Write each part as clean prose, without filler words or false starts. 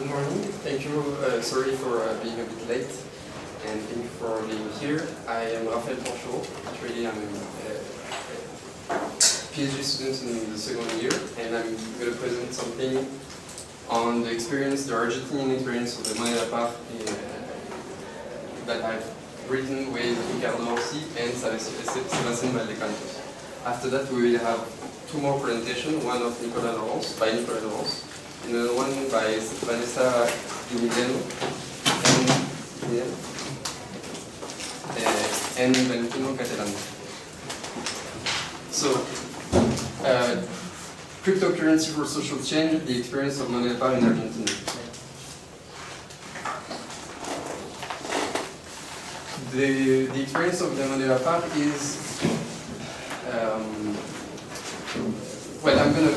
Good morning. Thank you. Sorry for being a bit late, and thank you for being here. I am Raphaël Panchaud. Actually, I'm a PhD student in the second year, and I'm going to present something on the experience, the Argentinian experience of the moneda par that I've written with Ricardo Orsi and Sébastien Valdecantos. After that, we will have two more presentations, one of Nicolas Laurence, another one by Vanessa Emiliano and Valentino Catalano. So, cryptocurrency for social change, the experience of moneda par in Argentina. The experience of the moneda par is, well, I'm going to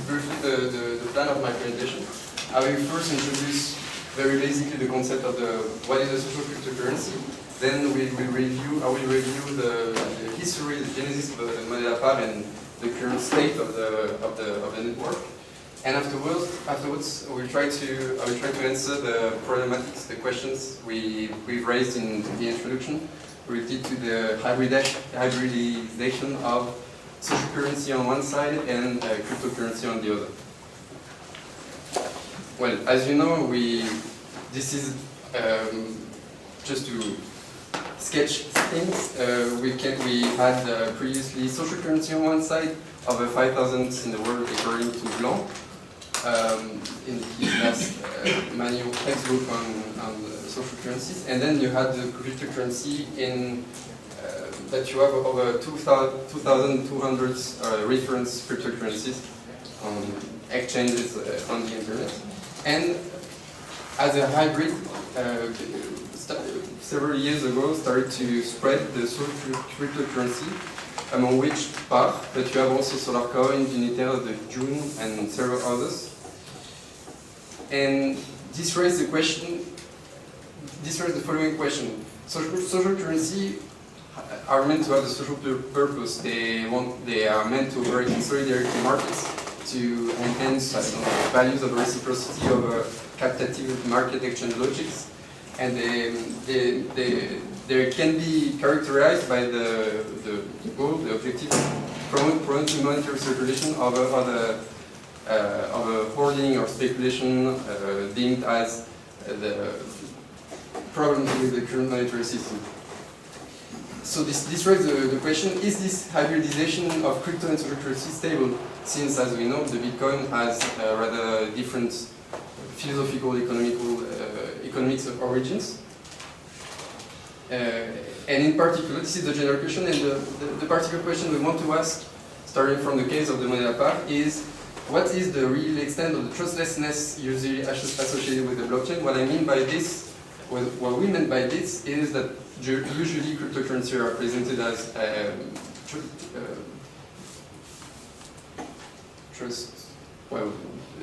briefly the plan of my presentation. I will first introduce very basically the concept of what is a social cryptocurrency. Then I will review the history, the genesis of the moneda par and the current state of the network. And afterwards, I will try to answer the problematics, the questions we've raised in the introduction related to the hybridization of social currency on one side and cryptocurrency on the other. Well, as you know, this is just to sketch things. We had previously social currency on one side, over 5,000 in the world according to Blanc, in his last manual textbook on social currencies, and then you had the cryptocurrency in that you have over 2,200 reference cryptocurrencies on exchanges on the internet. And as a hybrid, several years ago, started to spread the social cryptocurrency, among which par, but you have also Solarcoin, Unitaire, the June, and several others. And this raised the following question: social currency are meant to have a social purpose. They are meant to operate in solidarity markets to enhance values of reciprocity of capitative market exchange logics, and they can be characterized by the goal, the objective, promoting monetary circulation of a hoarding or speculation deemed as the problem with the current monetary system. So this raises the question: is this hybridization of crypto and social currency stable? Since, as we know, the Bitcoin has rather different philosophical, economics of origins. And in particular, this is the general question, and the particular question we want to ask, starting from the case of the moneda par, is what is the real extent of the trustlessness usually associated with the blockchain? What I mean by this, what we meant by this, is that usually cryptocurrency are presented as a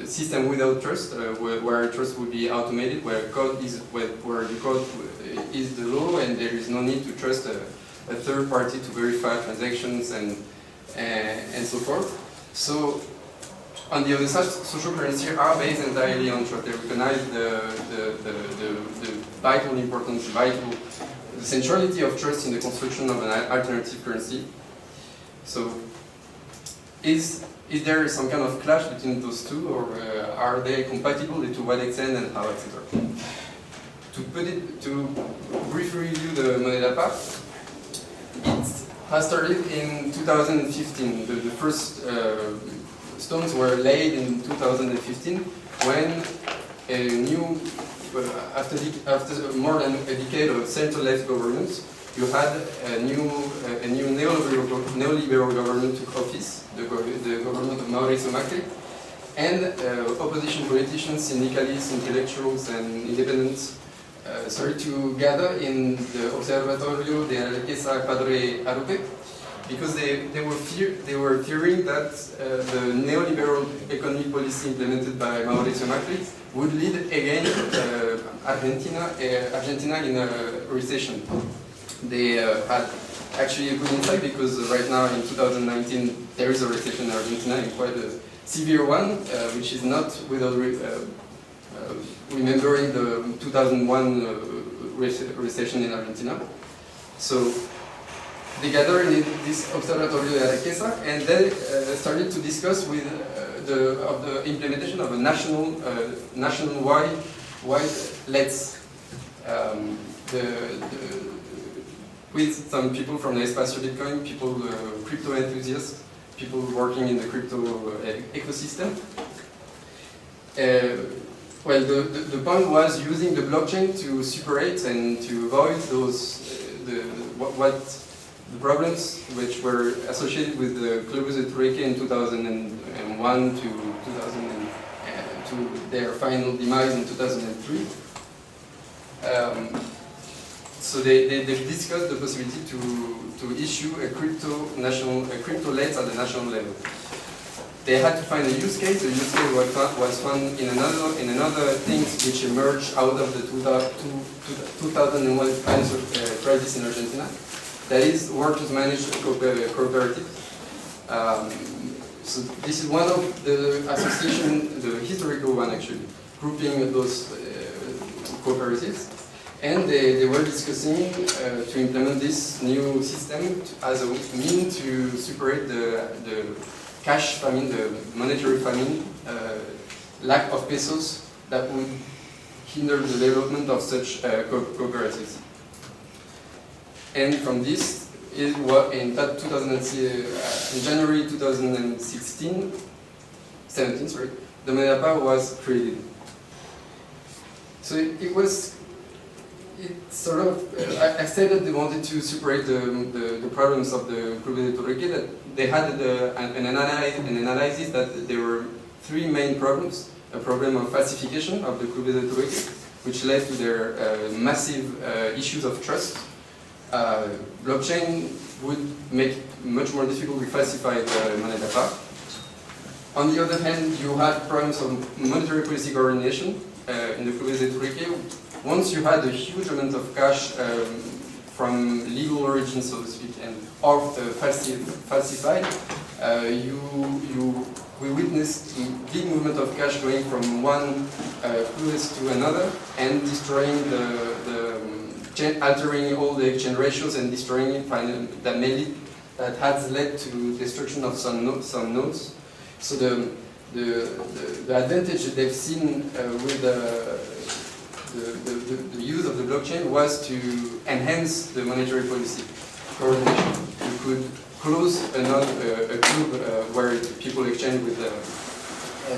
system without trust, where trust would be automated, where the code is the law, and there is no need to trust a third party to verify transactions and so forth. So, on the other side, social currency are based entirely on trust. They recognize the vital importance, the centrality of trust in the construction of an alternative currency. So, is there some kind of clash between those two, or are they compatible, to what extent and how, etc.? To briefly review the moneda par, it has started in 2015. The first stones were laid in 2015 when a new, after more than a decade of central-left governments, you had a new neoliberal government took office, the government of Mauricio Macri, and opposition politicians, syndicalists, intellectuals, and independents started to gather in the Observatorio de la Riqueza Padre Arupe, because they were fearing that the neoliberal economic policy implemented by Mauricio Macri would lead again Argentina in a recession. They had actually a good insight, because right now in 2019 there is a recession in Argentina, and quite a severe one, which is not without remembering the 2001 recession in Argentina. So they gathered in this observatory de Arequipa, and they started to discuss with the implementation of a national-wide LEDs. With some people from the Espacio Bitcoin, people, crypto enthusiasts, people working in the crypto ecosystem. Well, the point was using the blockchain to superate and to avoid those the problems which were associated with the Clubes de Trueque in 2001 to their final demise in 2003. So they discussed the possibility to issue a crypto late at the national level. They had to find a use case. The use case was found in another things which emerged out of the 2001 financial crisis in Argentina. That is, workers managed cooperatives. So this is one of the association, the historical one actually, grouping those cooperatives. And they were discussing to implement this new system as a means to separate the cash famine, the monetary famine, lack of pesos that would hinder the development of such cooperatives. And from this, in January 2017, the Medapa was created. So it sort of, I said that they wanted to separate the problems of the Club de Trueque, that they had an analysis that there were three main problems. A problem of falsification of the Club de Trueque, which led to their massive issues of trust. Blockchain would make it much more difficult to falsify the moneda part. On the other hand, you had problems of monetary policy coordination in the Club de Trueque. Once you had a huge amount of cash from legal origin, so to speak, and falsified, we witnessed a big movement of cash going from one clues to another and destroying altering all the exchange ratios and destroying it. That has led to destruction of some nodes. So the advantage that they've seen with the use of the blockchain was to enhance the monetary policy coordination. You could close a club where people exchange with the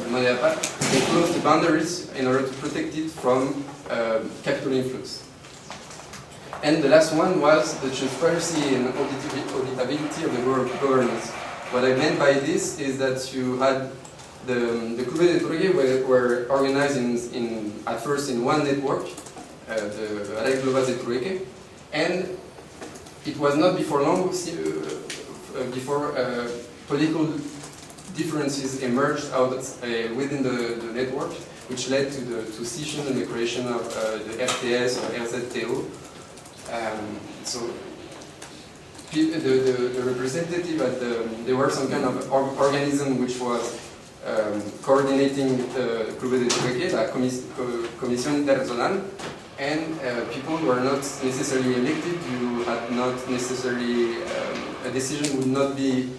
money part, and close the boundaries in order to protect it from capital influx. And the last one was the transparency and auditability of the governance. What I meant by this is that you had the Club de Trueque were organized at first in one network, the Red Global de Trueque, and it was not before long before political differences emerged within the network, which led to scission and the creation of the RTS or RZTO. So the representative there were some kind of organism which was coordinating the Club de Trueque, la Comisión Interzonal, and people were not necessarily elected. You had not necessarily a decision would not be.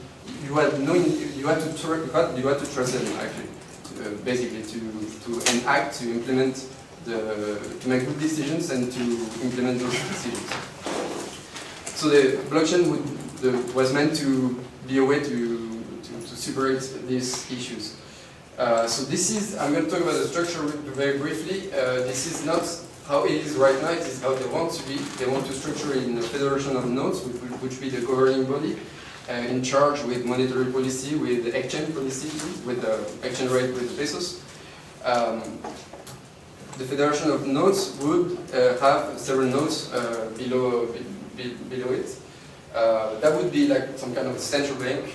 You had to trust them actually, basically to enact, to implement to make good decisions and to implement those decisions. So the blockchain was meant to be a way to separate these issues. So this is, I'm going to talk about the structure very briefly. This is not how it is right now, it is how they want to be. They want to structure it in a federation of nodes, which would be the governing body, in charge with monetary policy, with the exchange policy, with the exchange rate with the pesos. The federation of nodes would have several nodes below it. That would be like some kind of central bank,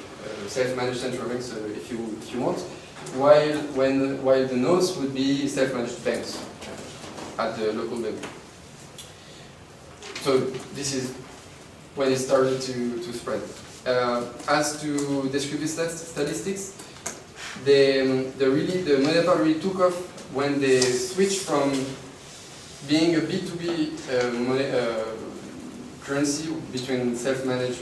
self-managed central banks, if you want. While the nodes would be self-managed banks at the local level. So this is when it started to spread. As to descriptive statistics, the money part really took off when they switched from being a B2B currency between self-managed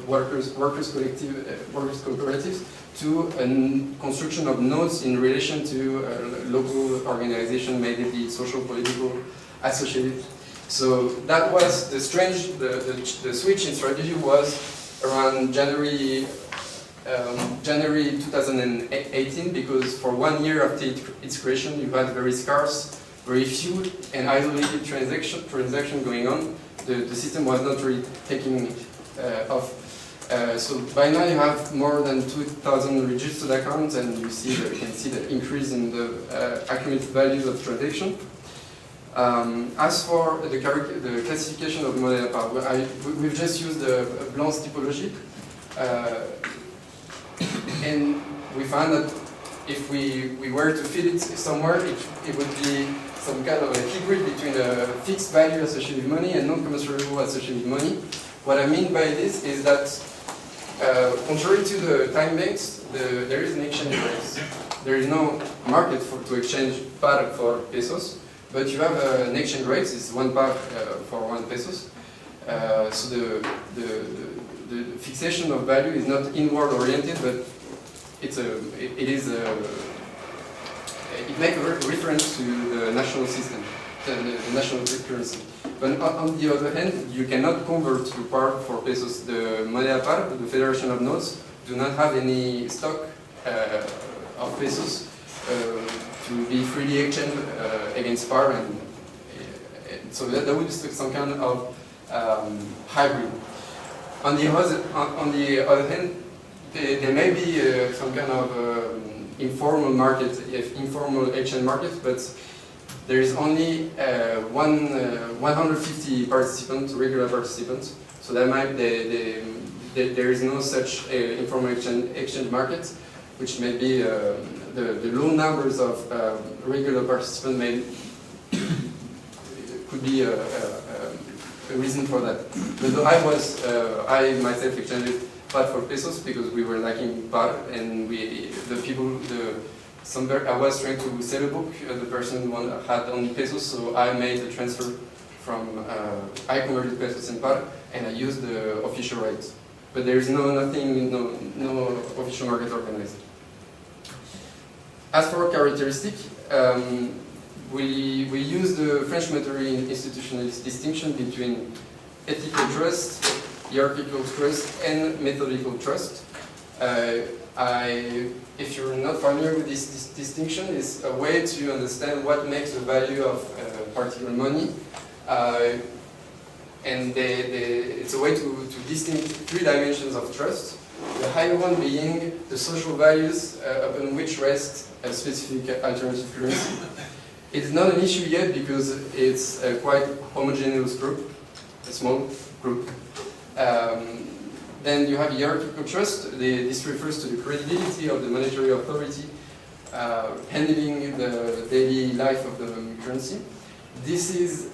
workers cooperatives to a construction of nodes in relation to local organization, maybe the social, political, associated. So that was the switch in strategy was around January 2018, because for 1 year after its creation, you had very scarce, very few and isolated transaction going on. The system was not really taking off. So by now you have more than 2,000 registered accounts, and you can see the increase in the accumulated values of transaction. As for the classification of money part, we've just used a Blanche typology, and we found that if we were to fit it somewhere, it would be some kind of a hybrid between a fixed value associated with money and non-commensurable associated with money. What I mean by this is that, contrary to the time banks, there is an exchange rate. There is no market to exchange par for pesos, but you have an exchange rate. It's 1 par for 1 pesos. So the fixation of value is not inward oriented, but it makes a reference to the national system, the national currency. But on the other hand, you cannot convert to par for pesos. The moneda par, the Federation of Notes, do not have any stock of pesos to be freely exchanged against par, and so that would be some kind of hybrid. On the other hand, there may be some kind of informal market, informal exchange market, but there is only 150 participants, regular participants. So there is no such informal exchange market, which may be the low numbers of regular participants could be a reason for that. But I myself exchanged par for pesos because we were lacking par, and I was trying to sell a book. The person had only pesos, so I made the transfer from I converted pesos in par, and I used the official rate. But there is no official market organized. As for characteristic, we use the French monetary institutionalist distinction between ethical trust, hierarchical trust, and methodical trust. If you're not familiar with this distinction, it's a way to understand what makes the value of particular money, and it's a way to distinguish 3 dimensions of trust. The higher one being the social values upon which rests a specific alternative currency. It's not an issue yet because it's a quite homogeneous group, a small group. Then you have hierarchical trust. This refers to the credibility of the monetary authority handling the daily life of the currency. This is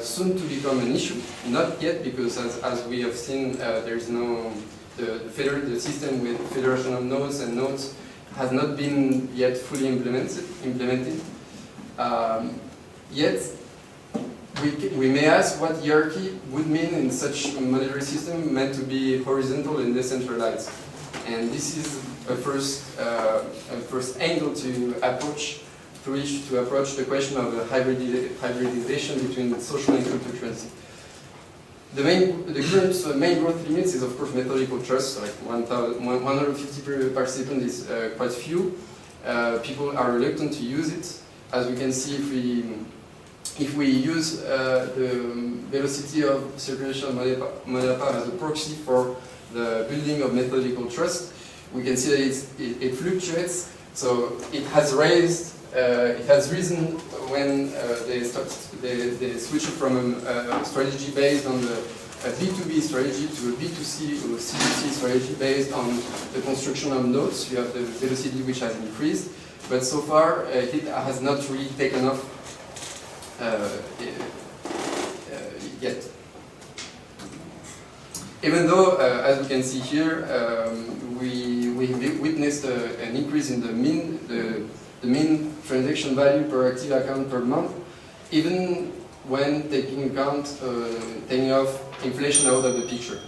soon to become an issue. Not yet, because as we have seen, there is no the system with Federation of Notes and Notes has not been yet fully implemented. Yet, we may ask what hierarchy would mean in such a monetary system meant to be horizontal and decentralized. And this is a first angle to approach the question of the hybridization between social and cryptocurrency. The current main growth limits is of course methodical trust, like 150 participants is quite few. People are reluctant to use it. As we can see, if we use the velocity of circulation of money par as a proxy for the building of methodical trust, we can see that it fluctuates. So it has risen when they switch from a strategy based on a B2B strategy to a B2C or C2C strategy based on the construction of nodes. You have the velocity which has increased, but so far it has not really taken off yet. Even though, as we can see here, we we witnessed an increase in the mean transaction value per active account per month, even when taking off inflation out of the picture.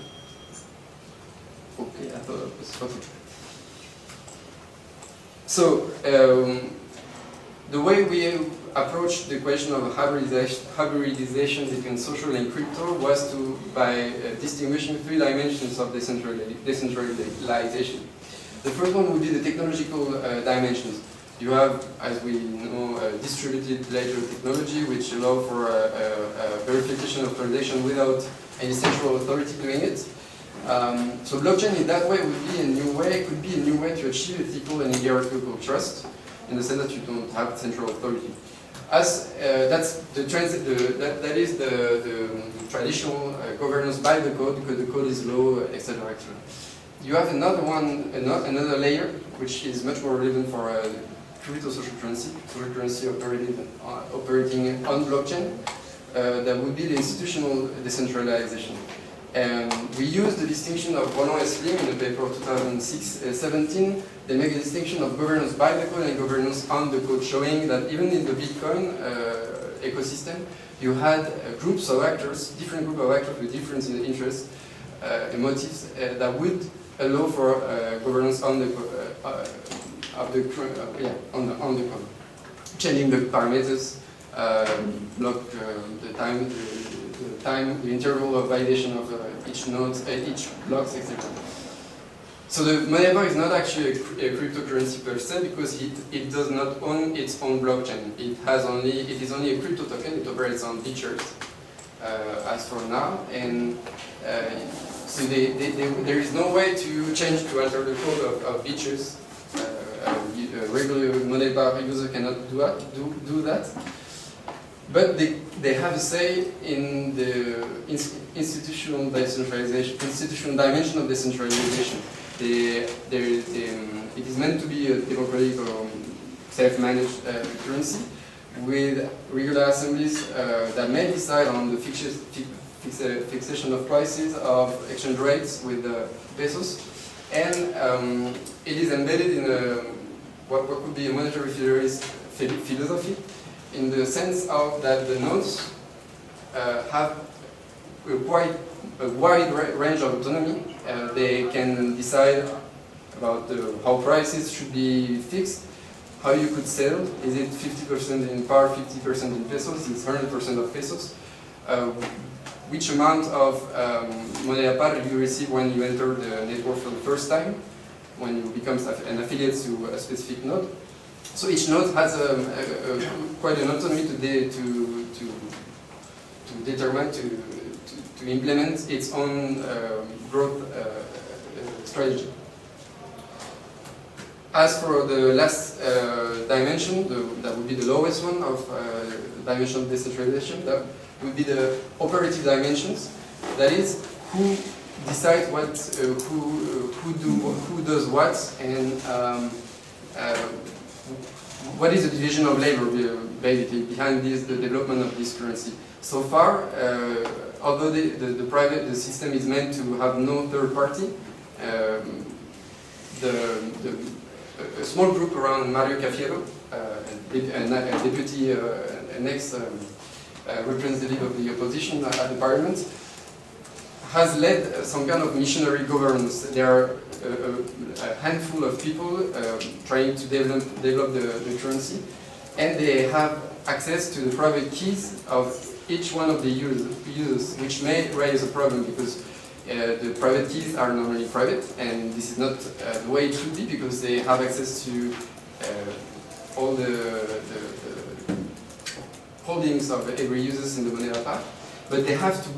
Okay, I thought that was perfect. So the way we approached the question of hybridization between social and crypto was by distinguishing three dimensions of decentralization. The first one would be the technological dimensions. You have, as we know, distributed ledger technology, which allow for verification of transaction without any central authority doing it. So blockchain in that way would be a new way, could be a new way to achieve ethical and hierarchical trust, in the sense that you don't have central authority. As that is the traditional governance by the code, because the code is law, etc., etc. You have another layer, which is much more relevant for crypto social currency operating on blockchain. That would be the institutional decentralization. We use the distinction of Roland and Slim in the paper of 2017. They make a distinction of governance by the code and governance on the code, showing that even in the Bitcoin ecosystem, you had groups of actors, different groups of actors with different interests and motives that would allow for governance on the code, changing the parameters, block the interval of validation of each node, each blocks, etc. So the money bar is not actually a cryptocurrency per se, because it does not own its own blockchain. It is only a crypto token. It operates on features as for now, and so there is no way to alter the code of features. A regular money bar user cannot do that. But they have a say in the institutional decentralization, institutional dimension of decentralization. It is meant to be a democratic or self-managed currency with regular assemblies that may decide on the fixation of prices of exchange rates with pesos, and it is embedded in what could be a monetary philosophy, in the sense of that the nodes have quite a wide range of autonomy. They can decide about how prices should be fixed, how you could sell. Is it 50% in par, 50% in pesos? Is it 100% of pesos? Which amount of moneda par you receive when you enter the network for the first time, when you become an affiliate to a specific node? So each node has quite an autonomy to determine, to implement its own growth strategy. As for the last dimension, that would be the lowest one of dimension of decentralization, that would be the operative dimensions. That is, who decides what, who does what, and what is the division of labor, basically, behind the development of this currency. So far, although the system is meant to have no third party, a small group around Mario Cafiero, an ex-representative of the opposition at the parliament, has led some kind of missionary governance. There are a handful of people trying to develop the currency, and they have access to the private keys of each one of the users, which may raise a problem, because the private keys are normally private, and this is not the way it should be, because they have access to all the holdings of every user in the moneda pack. But they have to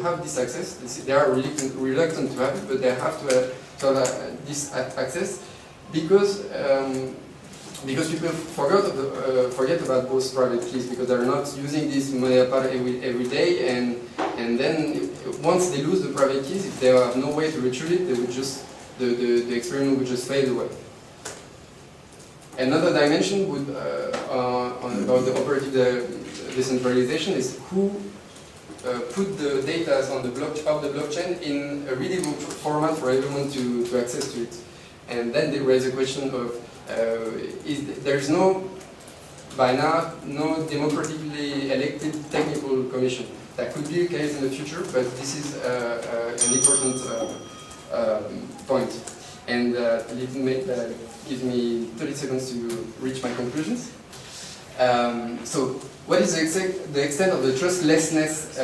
have this access. They are reluctant to have it, but they have to have this access, because people forget about those private keys, because they're not using this moneda par every day, and then once they lose the private keys, if they have no way to retrieve it, they would just the experiment would just fade away. Another dimension would about the operative decentralization is who put the data on the blockchain in a readable format for everyone to access to it. And then they raise a question of, there's no, by now, no democratically elected technical commission. That could be the case in the future, but this is an important point. And gives me 30 seconds to reach my conclusions. So, what is the extent of the trustlessness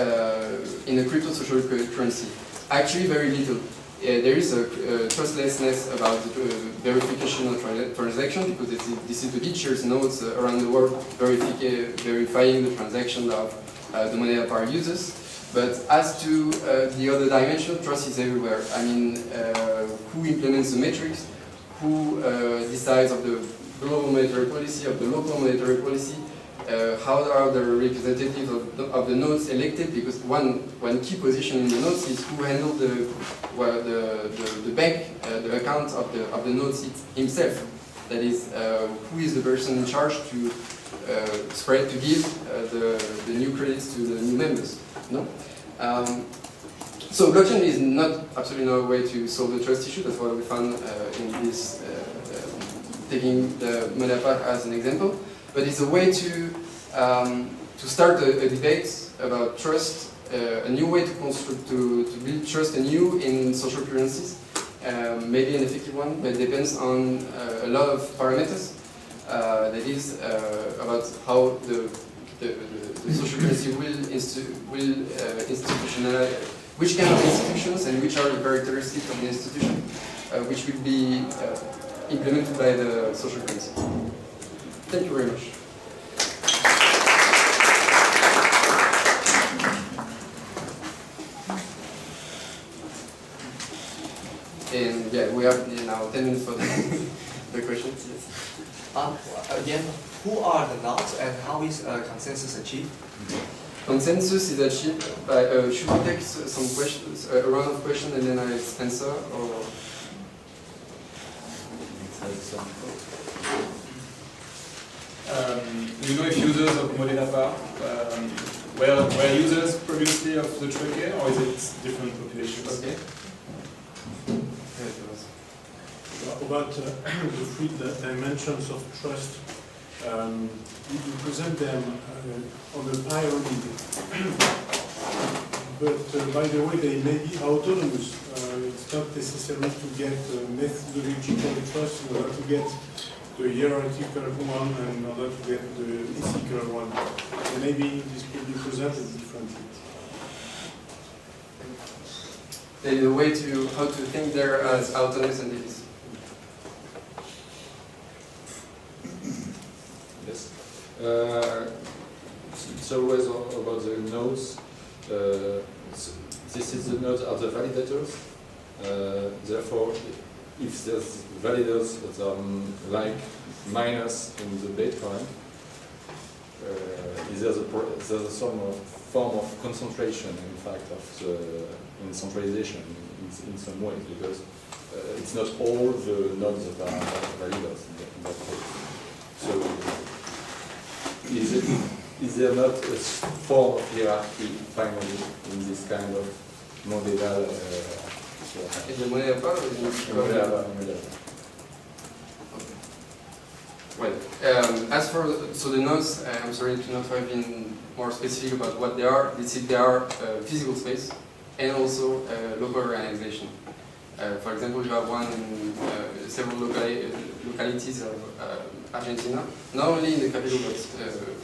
in a crypto social currency? Actually, very little. There is a trustlessness about the verification of transaction, because this is the features nodes around the world verifying the transaction of the money that are users. But as to the other dimension, trust is everywhere. I mean, who implements the metrics, who decides of the global monetary policy, of the local monetary policy, how are the representatives of the nodes elected? Because one key position in the nodes is who handles the bank, the account of the nodes himself. That is, who is the person in charge to give the new credits to the new members. No? So blockchain is absolutely not a way to solve the trust issue. That's what we found in this, taking the money apart as an example. But it's a way to start a debate about trust, a new way to build trust anew in social currencies. Maybe an effective one, but it depends on a lot of parameters. That is about how the social currency will institutionalize, which kind of institutions and which are the characteristics of the institution, which will be implemented by the social currency. Thank you very much. And yeah, we have now 10 minutes for the questions. Yes. Again, who are the nodes and how is consensus achieved? Consensus is achieved by, should we take some questions, a round of questions and then I answer, or? You know if users of Modena were users previously of the tracker, or is it different populations? Okay. About the three dimensions of trust, you present them on a pyramid, but by the way, they may be autonomous. It's not necessary to get methodological trust in order to get the hierarchical one and in order to get the ethical one. And maybe this could be presented differently. There is a way to how to think there as autonomous entities. Yes. It's always about the nodes. This is the nodes are the validators. Therefore, if there's validators that are like miners in the Bitcoin, there's some form of concentration, in fact, of the centralization in some way, because it's not all the nodes that are validators in that case. So, is there not a form of hierarchy finally in this kind of model? Is the money apart or is it model? Well, as for the nodes, I'm sorry to not have been more specific about what they are. They are physical space and also local organization. For example, you have one in several localities of Argentina, not only in the capital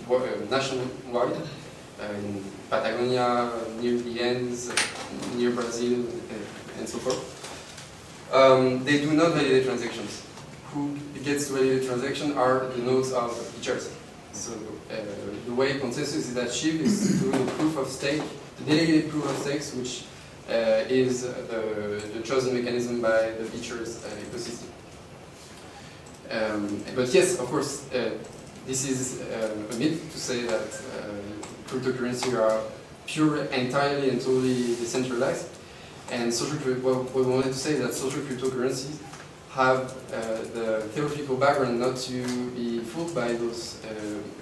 but nationwide, in Patagonia, near the Andes, near Brazil, and so forth. They do not validate transactions. Who gets to validate transaction are the nodes of features. So the way consensus is achieved is through the proof of stake, the delegated proof of stakes, which is the chosen mechanism by the features ecosystem. But yes, of course, this is a myth to say that cryptocurrency are pure, entirely and totally decentralized. And what we wanted to say is that social cryptocurrencies have the theoretical background not to be fooled by those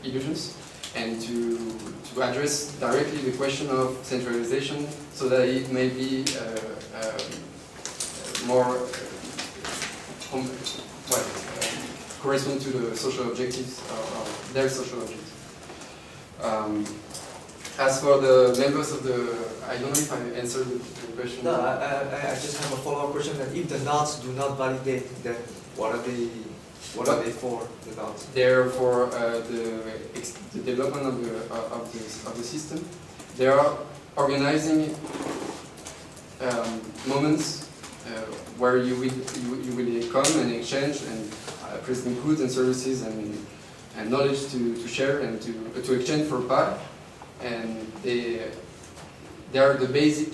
illusions, and to address directly the question of centralization so that it may be more correspond to the social objectives of their social objectives. As for the members of the, I don't know if I answered the question. No, I just have a follow-up question. That if the nodes do not validate, then what are they for? The nodes? They're for the development of the system. They are organizing moments where you will come and exchange and present goods and services and knowledge to share and to exchange for part. And they are the basic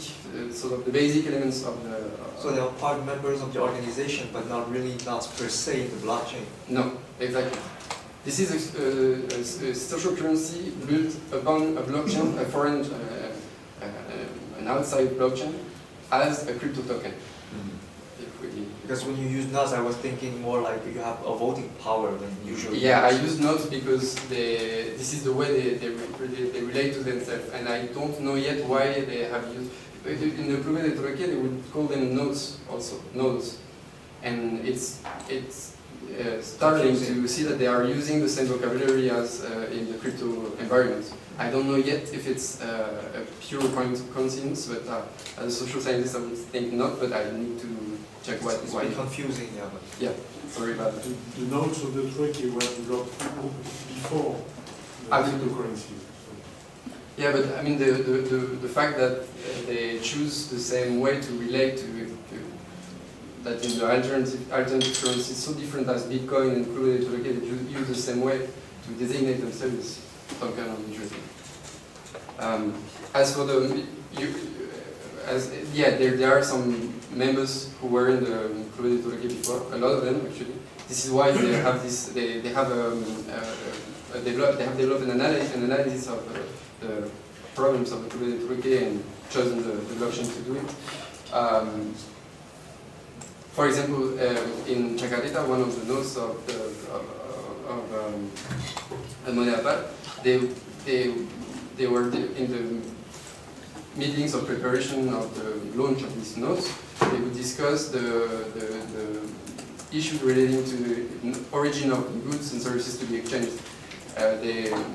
sort of the basic elements of the. So they are part members of the organization, but not really nodes per se in the blockchain. No, exactly. This is a social currency built upon a blockchain, a foreign, an outside blockchain, as a crypto token. Because when you use nodes, I was thinking more like you have a voting power than usually. Yeah, I use nodes because this is the way they relate to themselves, and I don't know yet why they have used. In the Plumé de Troquet, they would call them nodes also, nodes, and it's starting to see that they are using the same vocabulary as in the crypto environment. I don't know yet if it's a pure coincidence, but as a social scientist, I would think not. But I need to check why. It's a bit confusing, yeah. But Yeah, sorry about that. The nodes of the Troquet were developed before the cryptocurrency. Yeah, but I mean the fact that they choose the same way to relate to that in the alternative currency so different as Bitcoin and Plumé de Troquet, they use the same way to designate themselves is some kind of interesting. As for the there are some members who were in the Plumé de Troquet before, a lot of them actually. This is why they have this. They have developed an analysis of the problems of the Plumé de Troquet and chosen the blockchain to do it. For example, in Jakarta, one of the nodes of Money, they were in the meetings of preparation of the launch of these nodes. They would discuss the issues relating to the origin of the goods and services to be exchanged.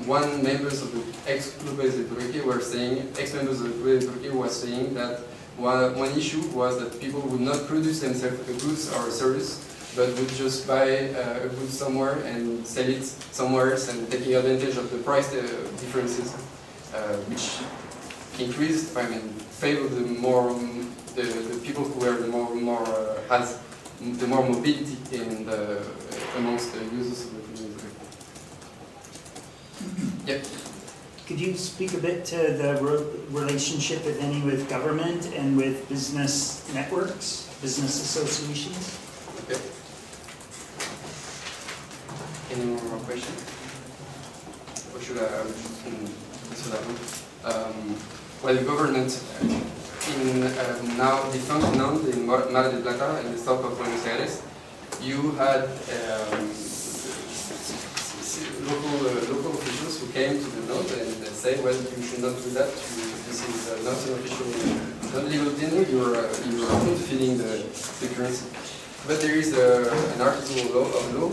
One members of the ex-Plumé de Troquet were saying, ex-members of the Plumé de Troquet was saying that one issue was that people would not produce themselves a goods or a service, but would just buy a good somewhere and sell it somewhere else, and taking advantage of the price differences, which increased, favored the people who were has the more mobility in amongst the users of the community. Yeah. Could you speak a bit to the relationship, if any, with government and with business networks, business associations? Okay. Any more questions? Or should I answer that one? Well, the government in now defunct NAND in Mar de Plata in the south of Buenos Aires, you had local officials who came to the node and say, well, you should not do that. This is not an official, not legal tender. You are fulfilling the currency. But there is an article of law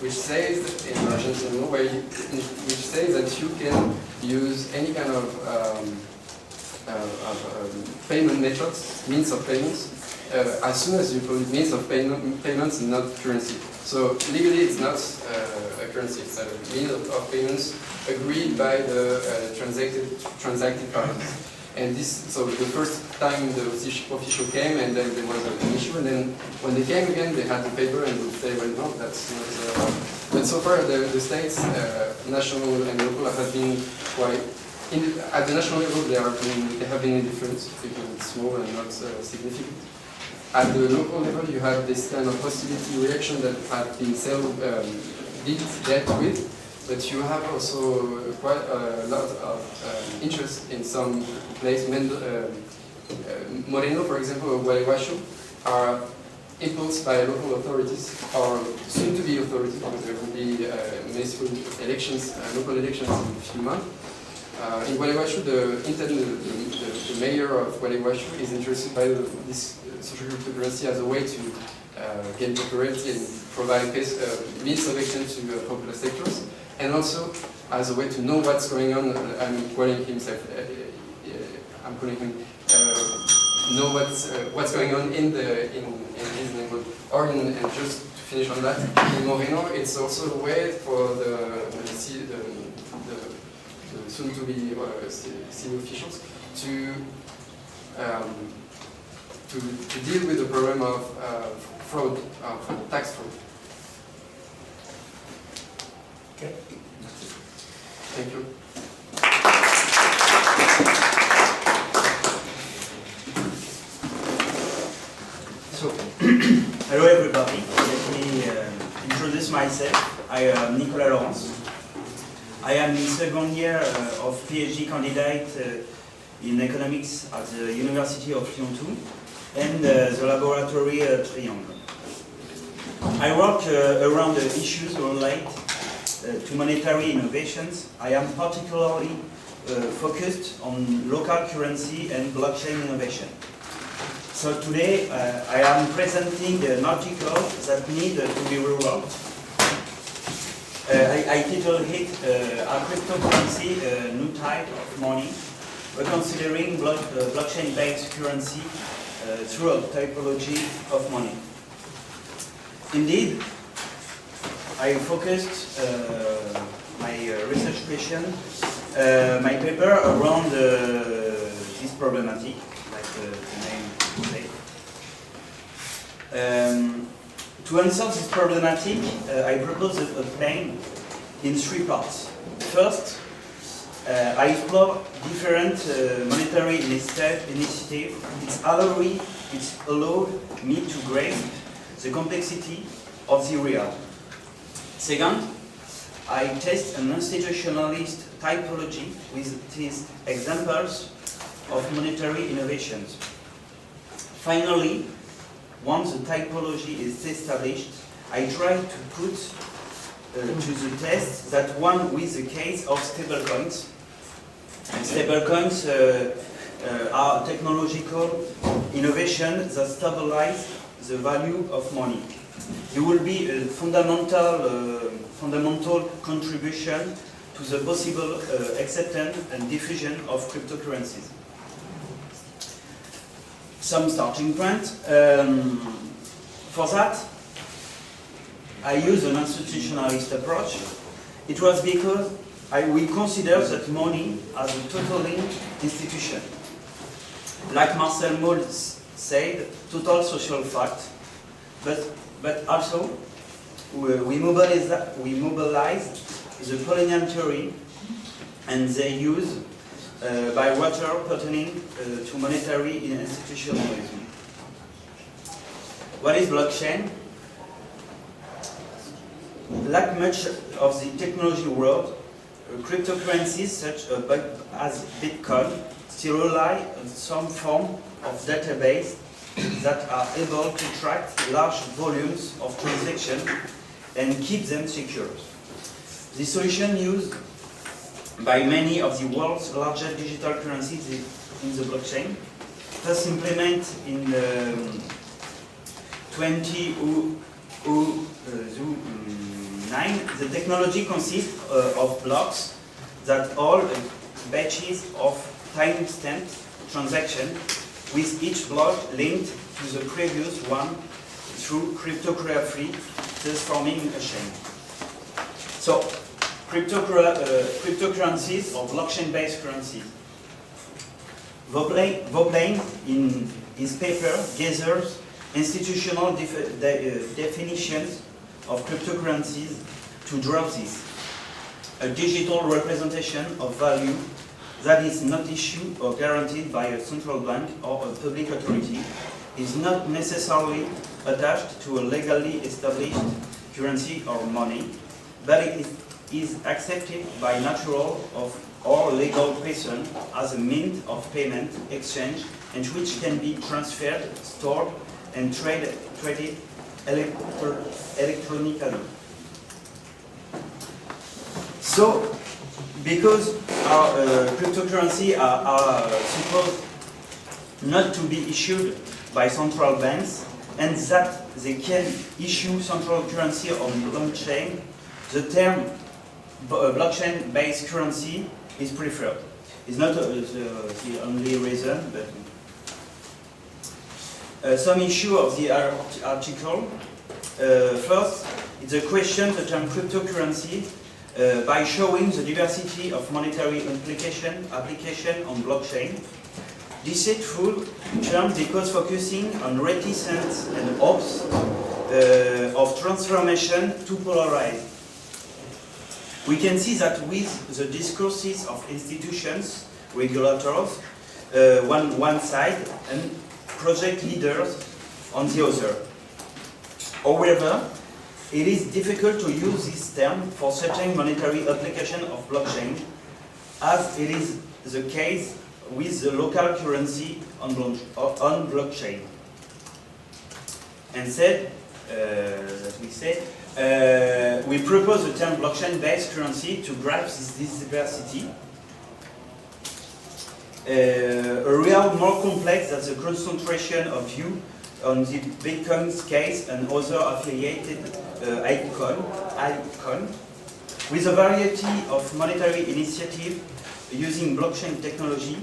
which says in Argentine law, which says that you can use any kind of payment methods, means of payments, as soon as you call it means of payments, not currency. So legally, it's not a currency; it's a means of payments agreed by the transacted parties. And so the first time the official came, and then there was an issue, and then when they came again, they had the paper and would say, well, no, that's not. But so far, the states, national and local, have been quite. At the national level, they have been indifferent because it's small and not significant. At the local level, you have this kind of hostility reaction that had been dealt with. But you have also quite a lot of interest in some places. Moreno, for example, or Gualeguaychú, are imposed by local authorities, or soon to be authorities, because there will be municipal elections, local elections in a few months. In Gualeguaychú, the mayor of Gualeguaychú is interested by this social cryptocurrency as a way to gain popularity and provide means of exchange to popular sectors, and also as a way to know what's going on. I'm calling himself. I'm calling him. Know what's going on in his neighborhood, or and just to finish on that, in Moreno, it's also a way for the soon-to-be city officials to deal with the problem of fraud, tax fraud. Okay. Thank you. So, hello everybody. Let me introduce myself. I am Nicolas Laurence. I am in second year of PhD candidate in economics at the University of Lyon 2 and the laboratory Triangle. I work around the issues related to monetary innovations. I am particularly focused on local currency and blockchain innovation. So today I am presenting an article that needs to be reworked. I titled it "A Cryptocurrency, a New Type of Money, Reconsidering Blockchain-Based Currency Through a Typology of Money." Indeed, I focused my research question, my paper around this problematic, like the name say. To answer this problematic, I propose a plan in three parts. First, I explore different monetary initiatives. It's allowed me to grasp the complexity of the real. Second, I test an institutionalist typology with these examples of monetary innovations. Finally, once the typology is established, I try to put to the test that one with the case of stablecoins. Stablecoins are technological innovation that stabilize the value of money. It will be a fundamental contribution to the possible acceptance and diffusion of cryptocurrencies. Some starting point. For that, I use an institutionalist approach. It was because we consider that money as a totally institution. Like Marcel Mauss said, total social fact, but also we mobilize the Pollinian theory and their use by water pertaining to monetary institutionalism. What is blockchain? Like much of the technology world, cryptocurrencies such as Bitcoin still rely on some form of database that are able to track large volumes of transactions and keep them secure. The solution used by many of the world's largest digital currencies in the blockchain, first implemented in 2009, the technology consists of blocks that hold batches of time-stamped transactions, with each block linked to the previous one through cryptography, thus forming a chain. So, cryptocurrencies or blockchain-based currencies. Vauplain, in his paper, gathers institutional definitions of cryptocurrencies to draw this. A digital representation of value that is not issued or guaranteed by a central bank or a public authority is not necessarily attached to a legally established currency or money, but it is accepted by natural or legal person as a means of payment, exchange, and which can be transferred, stored, and traded electronically. So, because our cryptocurrency are supposed not to be issued by central banks, and that they can issue central currency on blockchain, the term blockchain-based currency is preferred. It's not the only reason, but some issue of the article. First, it's a question the term cryptocurrency by showing the diversity of monetary application on blockchain. Deceitful term because focusing on reticence and hopes of transformation to polarize. We can see that with the discourses of institutions, regulators, one side, and project leaders on the other. However, it is difficult to use this term for certain monetary application of blockchain, as it is the case with the local currency on blockchain. And said, as we said, we propose the term blockchain-based currency to grasp this diversity. A real more complex than the concentration of view on the Bitcoin's case and other affiliated icon, with a variety of monetary initiatives using blockchain technology,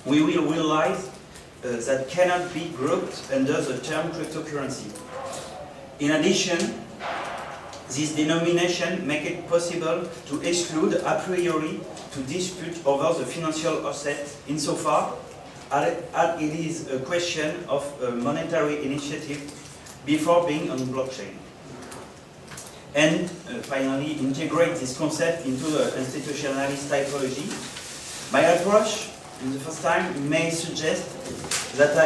we will realize that cannot be grouped under the term cryptocurrency. In addition, this denomination makes it possible to exclude a priori to dispute over the financial asset insofar as it is a question of a monetary initiative before being on blockchain. And finally, integrate this concept into the institutionalist typology. My approach, in the first time, may suggest that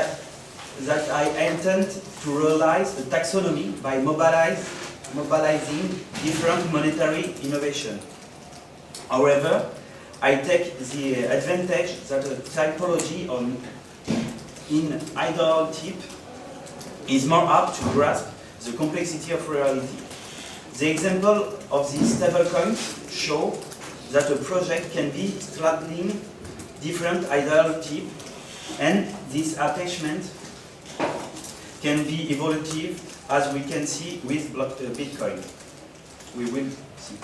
I intend to realize the taxonomy by mobilizing different monetary innovation. However, I take the advantage that a typology in ideal type is more apt to grasp the complexity of reality. The example of these stablecoins show that a project can be straddling different ideal type, and this attachment can be evolutive, as we can see with Bitcoin. We will see.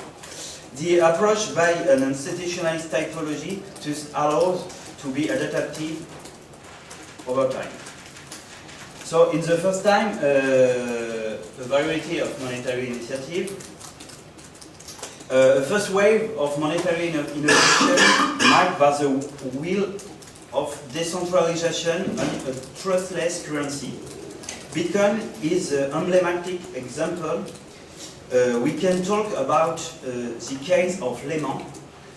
The approach by an institutionalized typology allows to be adaptive over time. So in the first time, a variety of monetary initiative. A first wave of monetary innovation marked by the will of decentralization and a trustless currency. Bitcoin is an emblematic example. We can talk about the case of Lehman,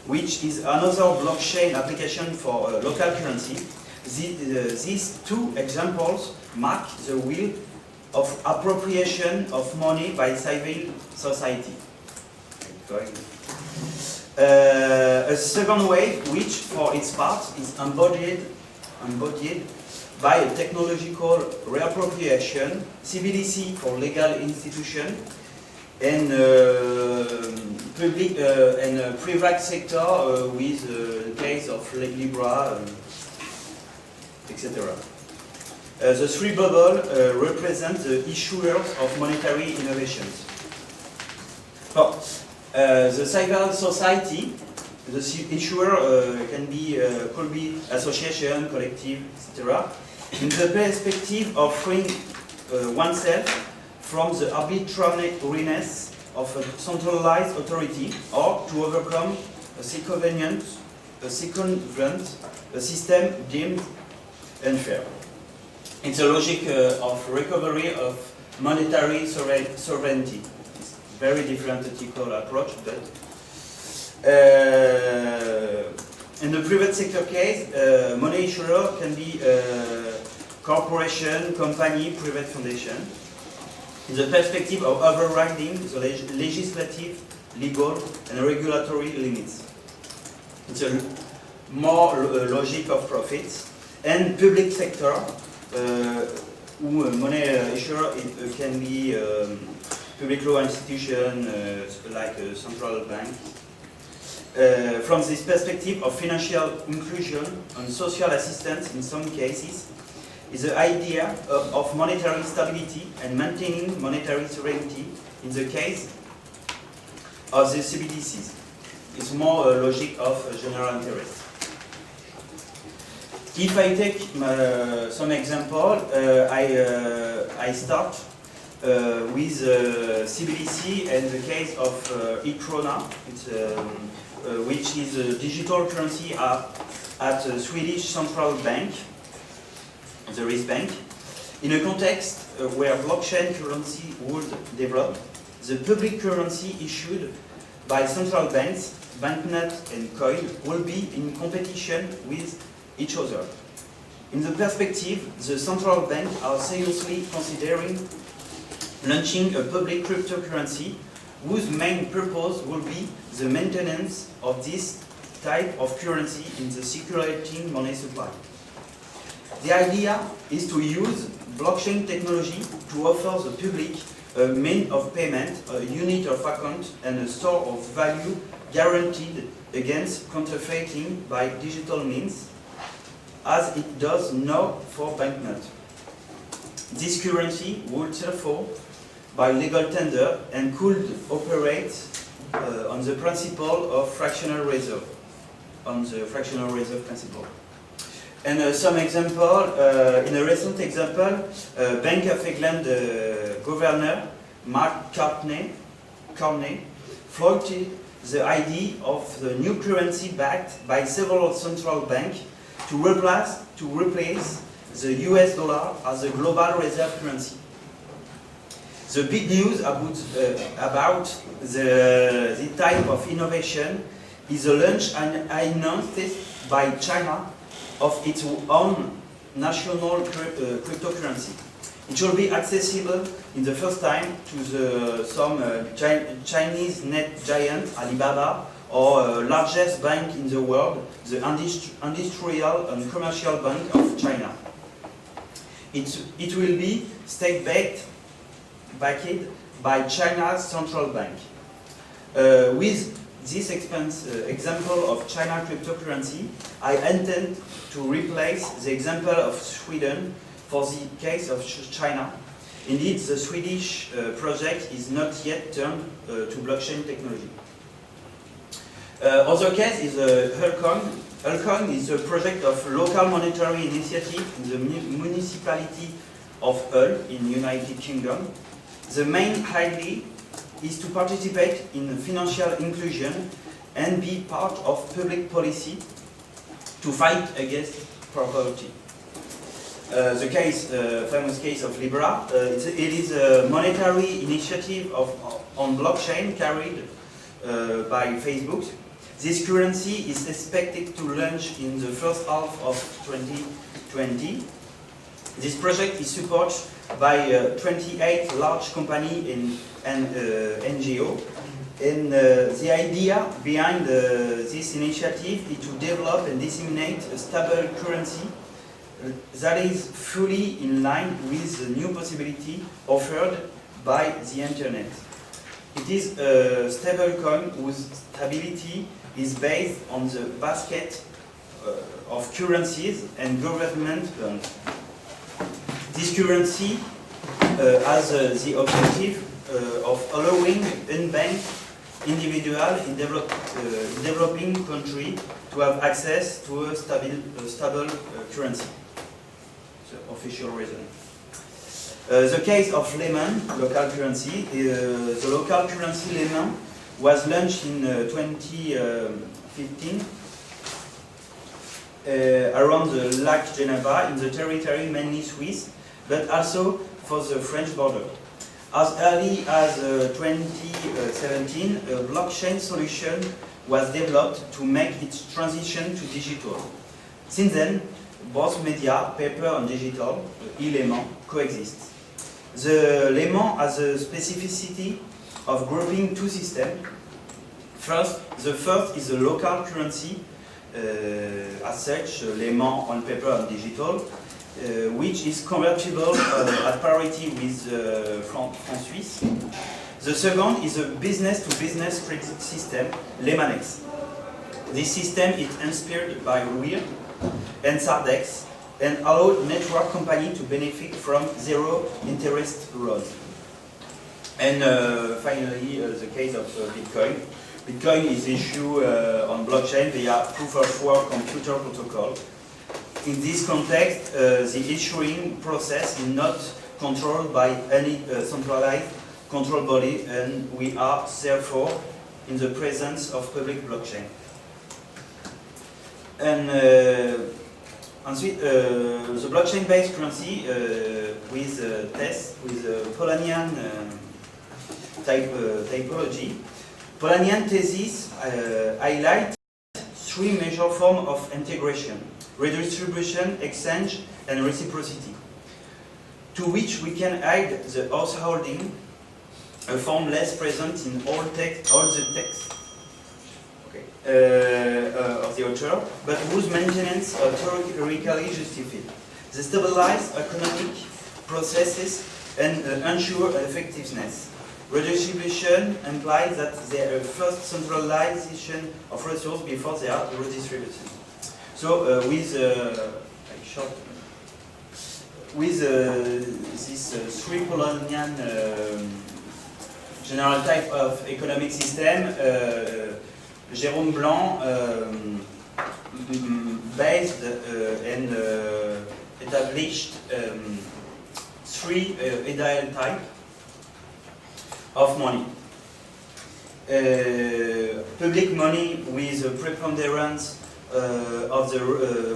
which is another blockchain application for local currency. These two examples mark the will of appropriation of money by civil society. A second wave, which for its part is embodied by a technological reappropriation, CBDC for legal institution, and public and private sector with the case of Libra, etc. The three bubbles represent the issuers of monetary innovations. The civil society, the issuer could be association, collective, etc. In the perspective of freeing oneself from the arbitrariness of a centralized authority, or to overcome a circumvent a system deemed unfair. It's a logic of recovery of monetary sovereignty. It's a very different ethical approach, but in the private sector case, money issuer can be corporation, company, private foundation. In the perspective of overriding the legislative, legal, and regulatory limits. It's a more logic of profits. And public sector, who money issuer can be public law institution like a central bank. From this perspective of financial inclusion and social assistance in some cases, is the idea of monetary stability and maintaining monetary sovereignty in the case of the CBDCs. It's more a logic of general interest. If I take some example, I start with CBDC and the case of e-krona, which is a digital currency at the Swedish Central Bank, the Riksbank. In a context where blockchain currency would develop, the public currency issued by central banks, banknote and coin, will be in competition with each other. In the perspective, the central bank are seriously considering launching a public cryptocurrency whose main purpose will be the maintenance of this type of currency in the circulating money supply. The idea is to use blockchain technology to offer the public a means of payment, a unit of account, and a store of value guaranteed against counterfeiting by digital means, as it does now for banknote. This currency would therefore by legal tender and could operate on the principle of fractional reserve, principle. And some example, in a recent example, Bank of England governor Mark Carney floated the idea of the new currency backed by several central banks to replace the US dollar as a global reserve currency. The big news about the type of innovation is the launch announced by China of its own national cryptocurrency. It will be accessible in the first time to some Chinese net giant, Alibaba, or largest bank in the world, the Industrial and Commercial Bank of China. It will be state-backed by China's central bank. With this example of China cryptocurrency, I intend to replace the example of Sweden for the case of China. Indeed, the Swedish project is not yet turned to blockchain technology. Other case is Hulcoin. Hulcoin is a project of local monetary initiative in the municipality of Hull in the United Kingdom. The main idea is to participate in financial inclusion and be part of public policy to fight against poverty. The case, famous case of Libra, it is a monetary initiative on blockchain carried by Facebook. This currency is expected to launch in the first half of 2020. This project is supported by 28 large companies and NGO. And the idea behind this initiative is to develop and disseminate a stable currency that is fully in line with the new possibility offered by the internet. It is a stable coin whose stability is based on the basket of currencies and government bonds. This currency has the objective of allowing unbanked individuals in developing countries to have access to a stable currency. The official reason. The case of Lehman, local currency, the local currency Lehman was launched in 2015 around the Lac Geneva in the territory mainly Swiss, but also for the French border. As early as 2017, a blockchain solution was developed to make its transition to digital. Since then, both media, paper and digital, e-Lehman, coexist. The Lehman has a specificity of grouping two systems. The first is a local currency, as such, Lehman on paper and digital, which is convertible at parity with franc Suisse. The second is a business-to-business credit system, Lehmanex. This system is inspired by WIR and Sardex and allow network company to benefit from zero interest loan. And finally, the case of Bitcoin. Bitcoin is issued on blockchain via proof-of-work computer protocol. In this context, the issuing process is not controlled by any centralized control body, and we are therefore in the presence of public blockchain. And ensuite, the blockchain-based currency with Polanyian typology. Polanyian thesis highlight three major forms of integration: redistribution, exchange, and reciprocity, to which we can add the householding, a form less present in all the text of the author, but whose maintenance are theoretically justified. They stabilize economic processes and ensure effectiveness. Redistribution implies that there is first centralization of resources before they are redistributed. So with this three Polanyian general type of economic system, Jérôme Blanc based and established three ideal types of money. Public money with a preponderance of the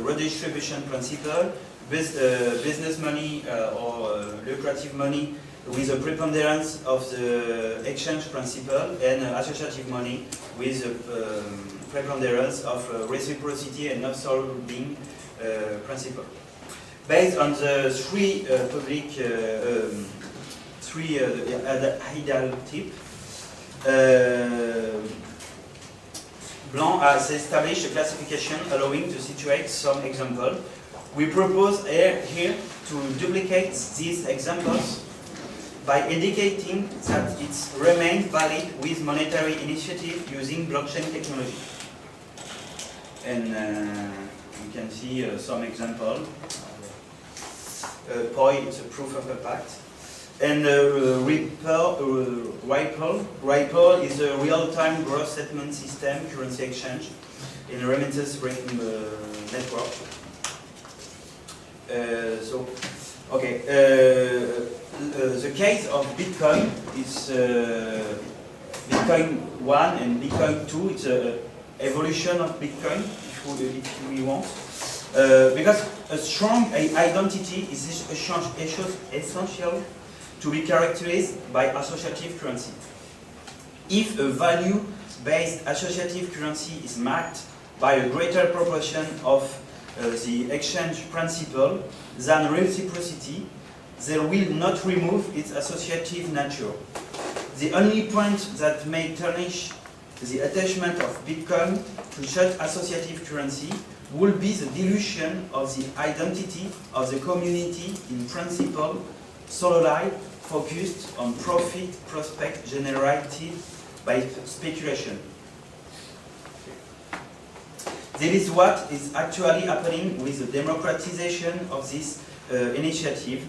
redistribution principle, business money or lucrative money with a preponderance of the exchange principle, and associative money with a preponderance of reciprocity and non-solving principle. Based on the three ideal type, Blanc has established a classification allowing to situate some examples. We propose here to duplicate these examples by indicating that it remains valid with monetary initiative using blockchain technology. And you can see some examples. POI is a proof of a pact. And Ripple is a real-time gross settlement system, currency exchange, in a remittance network. The case of Bitcoin is Bitcoin 1 and Bitcoin 2. It's an evolution of Bitcoin, if we want. Because a strong identity is essential to be characterized by associative currency. If a value-based associative currency is marked by a greater proportion of the exchange principle than reciprocity, they will not remove its associative nature. The only point that may tarnish the attachment of Bitcoin to such associative currency will be the dilution of the identity of the community in principle solely focused on profit prospect generated by speculation. This is what is actually happening with the democratization of this initiative.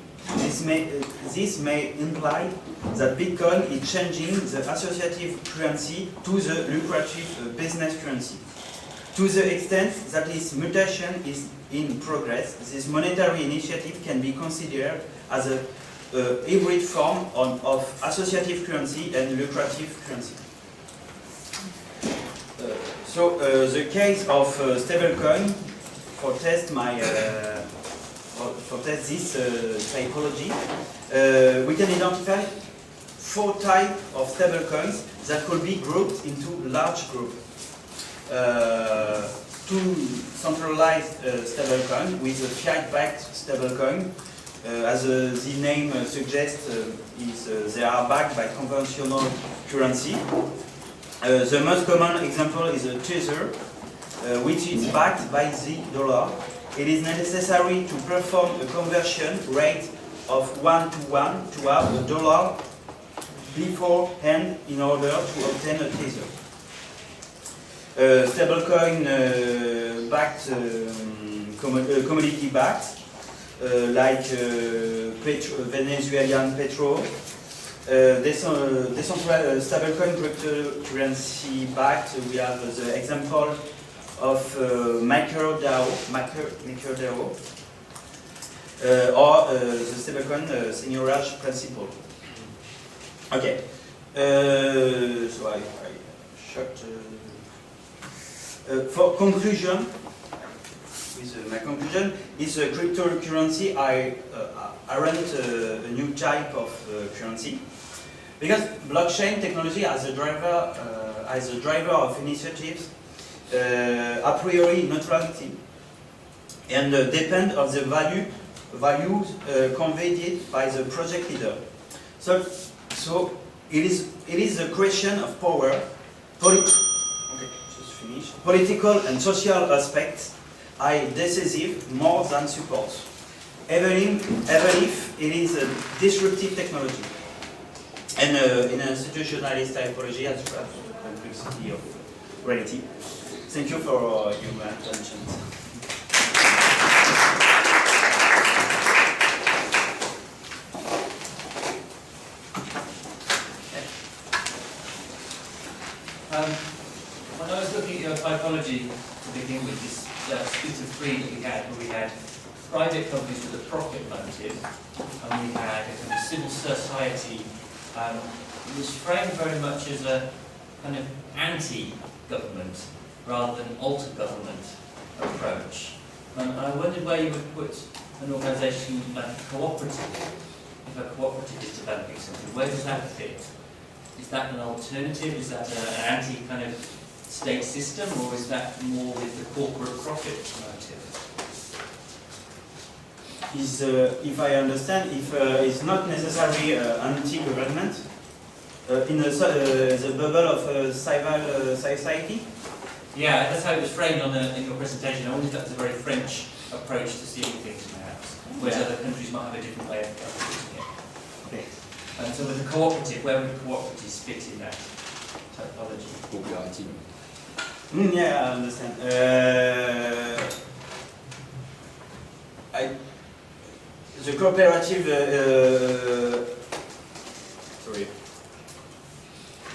This may imply that Bitcoin is changing the associative currency to the lucrative business currency. To the extent that this mutation is in progress, this monetary initiative can be considered as a hybrid form of associative currency and lucrative currency. The case of stablecoin for test this typology, we can identify 4 types of stablecoins that could be grouped into large groups. 2 centralized stablecoin with a fiat-backed stablecoin. As the name suggests, they are backed by conventional currency. The most common example is a Tether, which is backed by the dollar. It is necessary to perform a conversion rate of 1-to-1 to have a dollar beforehand in order to obtain a Tether. Stablecoin backed, commodity backed, like Venezuelan petro. Decentralized stablecoin cryptocurrency backed. We have the example of MakerDAO, or the stablecoin seigniorage principle. Okay, so I shut. For conclusion, my conclusion is cryptocurrency aren't a new type of currency, because blockchain technology as a driver of initiatives a priori neutrality and depend on the values conveyed by the project leader. So it is a question of power, political and social aspects are decisive more than support, even if it is a disruptive technology. And in an institutionalist typology as well, the complexity of reality. Thank you for your attention. When I was looking at your typology to begin with, this split of three that we had, where we had private companies with a profit motive, and we had a kind of civil society, it was framed very much as a kind of anti-government rather than alter-government approach. And I wondered where you would put an organisation like a cooperative, if a cooperative is developing something, where does that fit? Is that an alternative? Is that an anti kind of state system, or is that more with the corporate profit motive? If I understand, if it's not necessarily anti-government in the bubble of civil society. Yeah, that's how it was framed in your presentation. I wonder if that's a very French approach to seeing things, perhaps, whereas other countries might have a different way of putting it. Okay. And so with the cooperative, where would cooperatives fit in that typology? Cooperative. Yeah, I understand. The cooperative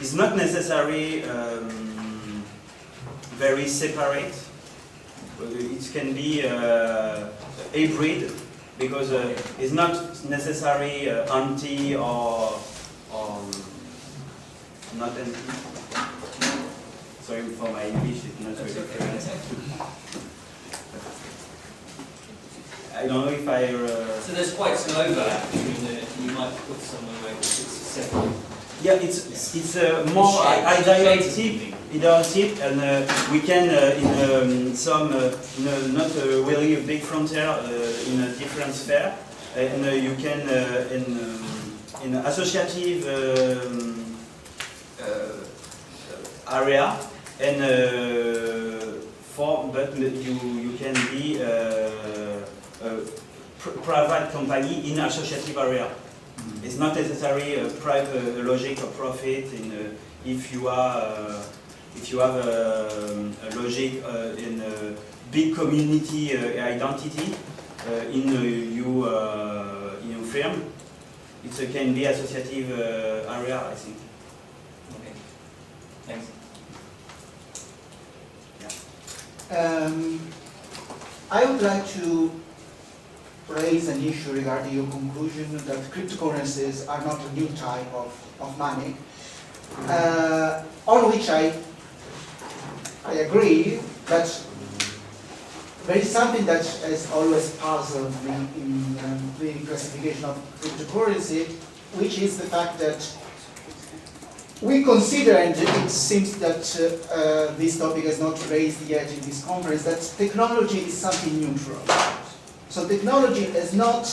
is not necessarily very separate. It can be hybrid, because it's not necessarily anti or not anti. Sorry for my English, it's not really correct. I don't know if I... So there's quite some overlap between you might put somewhere where it's separate. Yeah, it's more idealistic, and we can in some not really a big frontier in a different sphere, and you can in associative area, and but you can be a private company in associative area. It's not necessarily a private logic of profit. If you have a logic in a big community identity in your firm, it can be associative area, I think. Okay. Thanks. Yeah. I would like to raise an issue regarding your conclusion that cryptocurrencies are not a new type of money, on which I agree, but there is something that has always puzzled me in the classification of cryptocurrency, which is the fact that we consider, and it seems that this topic has not raised yet in this conference, that technology is something neutral. So technology has not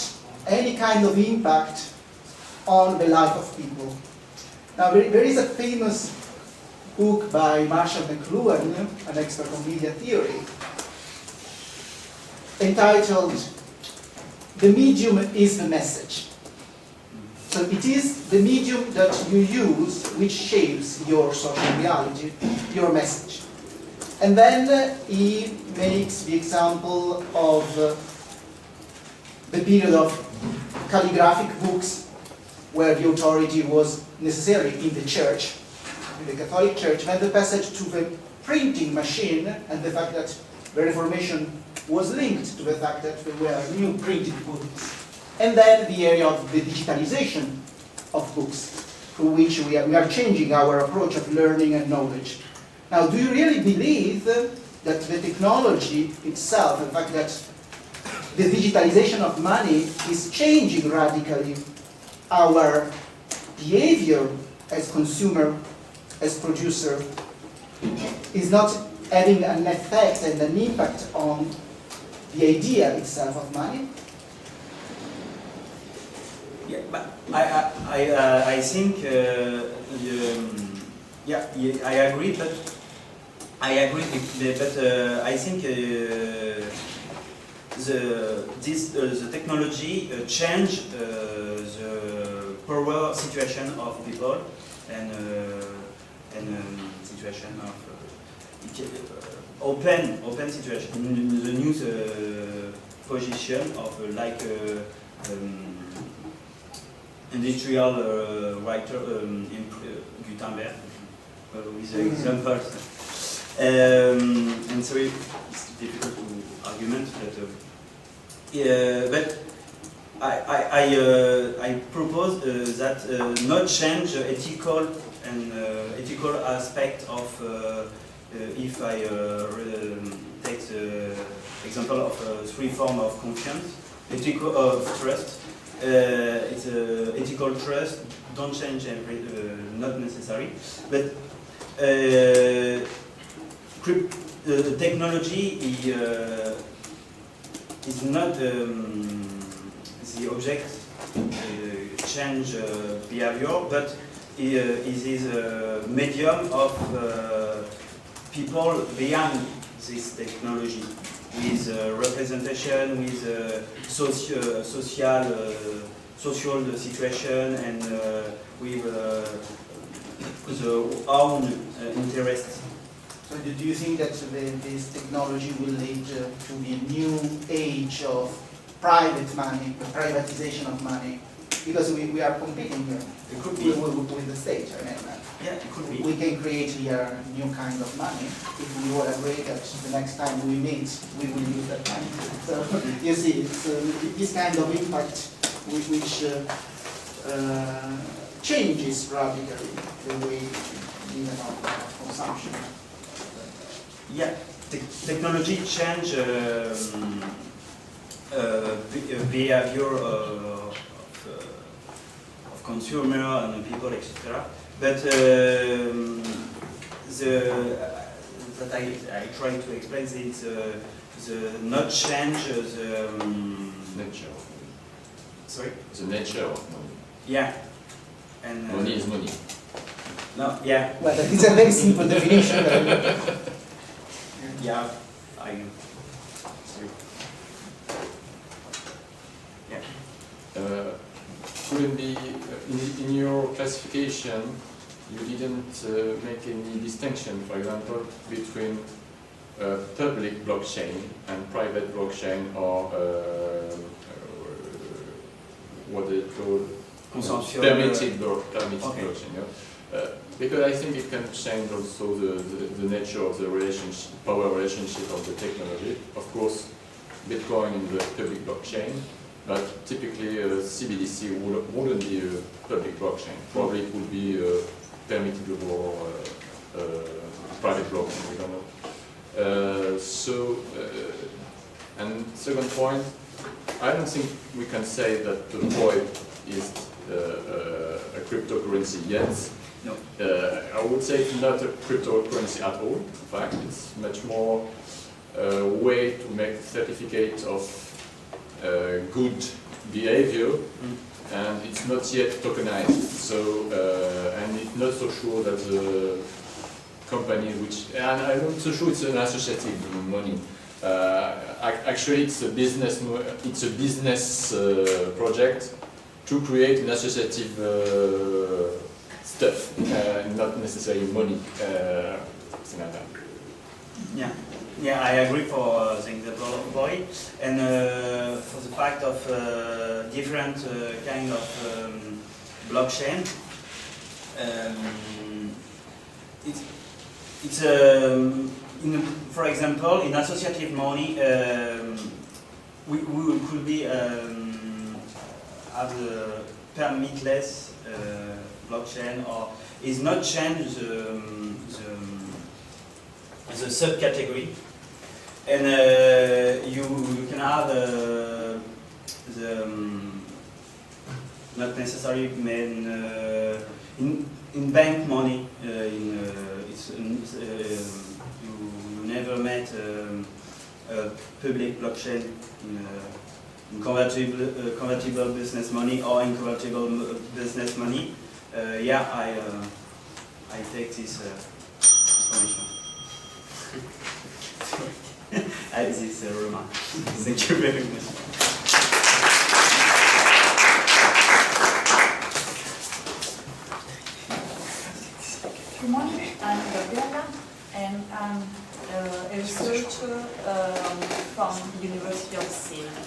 any kind of impact on the life of people. Now there is a famous book by Marshall McLuhan, an expert on media theory, entitled "The Medium is the Message." So it is the medium that you use which shapes your social reality, your message. And then he makes the example of the period of calligraphic books, where the authority was necessarily in the church, in the Catholic Church, then the passage to the printing machine and the fact that the Reformation was linked to the fact that there were new printed books. And then the area of the digitalization of books, through which we are changing our approach of learning and knowledge. Now, do you really believe that the technology itself, the fact that the digitalization of money is changing radically our behavior as consumer, as producer, is not having an effect and an impact on the idea itself of money? Yeah, but I think yeah, I agree, but I think the technology change the power situation of people and situation of open situation, the new position of like industrial writer Gutenberg with examples. And so it's difficult to argument, but I propose that not change ethical and ethical aspect of if I take the example of three forms of conscience, ethical of trust. It's ethical trust. Don't change not necessary, but the technology is not the object change behavior, but it is a medium of people behind this technology, with representation, with social situation, and with the own interests. So do you think that this technology will lead to the new age of private money, the privatization of money? Because we are competing here. It could be with the state. I mean, yeah, it could be. We can create here a new kind of money if we all agree that the next time we meet, we will use that money. So you see, it's this kind of impact which changes radically the way even of consumption. Yeah, technology change behavior of consumer and people, etc. But that I try to explain is the not change the nature. Sorry. The nature of money. Yeah, and money is money. No, yeah. Well, it's a very simple definition. Yeah, sorry. Yeah. Couldn't be in your classification. You didn't make any distinction, for example, between public blockchain and private blockchain, or what they call permitted blockchain. Yeah? Because I think it can change also the nature of the relationship, power relationship of the technology. Of course, Bitcoin in the public blockchain, but typically CBDC wouldn't be a public blockchain. Probably it would be permitted or private blockchain, we don't know. And second point, I don't think we can say that the Bitcoin is a cryptocurrency yet. No. I would say it's not a cryptocurrency at all. In fact, it's much more a way to make certificate of good behavior, and it's not yet tokenized. So, and it's not so sure that the company which, and I'm not so sure it's an associative money. Actually, it's a business. It's a business project to create an associative stuff, not necessarily money. Something like that. Yeah. Yeah, I agree for the example of boy, and for the fact of different kind of blockchain. For example, in associative money, we could be have a permitless blockchain, or is not change the subcategory, and you can have not necessarily in bank money. You never met a public blockchain in convertible business money or inconvertible business money. Yeah, I take this information. This remark. Thank you very much. Good morning, I'm Gabriella, and I'm a researcher from the University of Siena.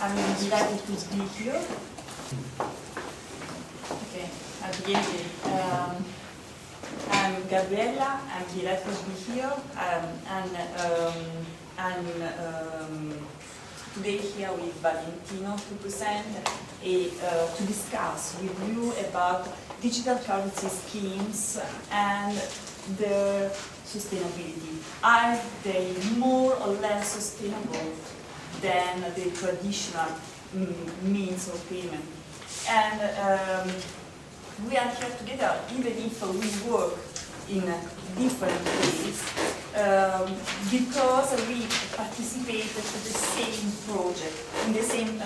I'm delighted to be here. Okay, I'll begin. I'm Gabriella, I'm delighted to be here, I'm today here with Valentino to present to discuss with you about digital currency schemes and their sustainability. Are they more or less sustainable than the traditional means of payment? And we are here together, even if we work in different ways, because we participate in the same project, in the same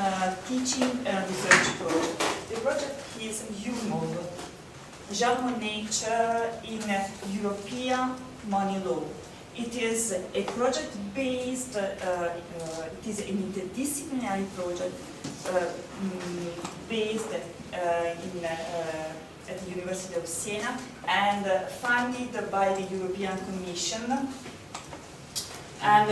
teaching and research project. The project is UMOV, German nature in European money law. It is a project based, it is an interdisciplinary project based at the University of Siena and funded by the European Commission. And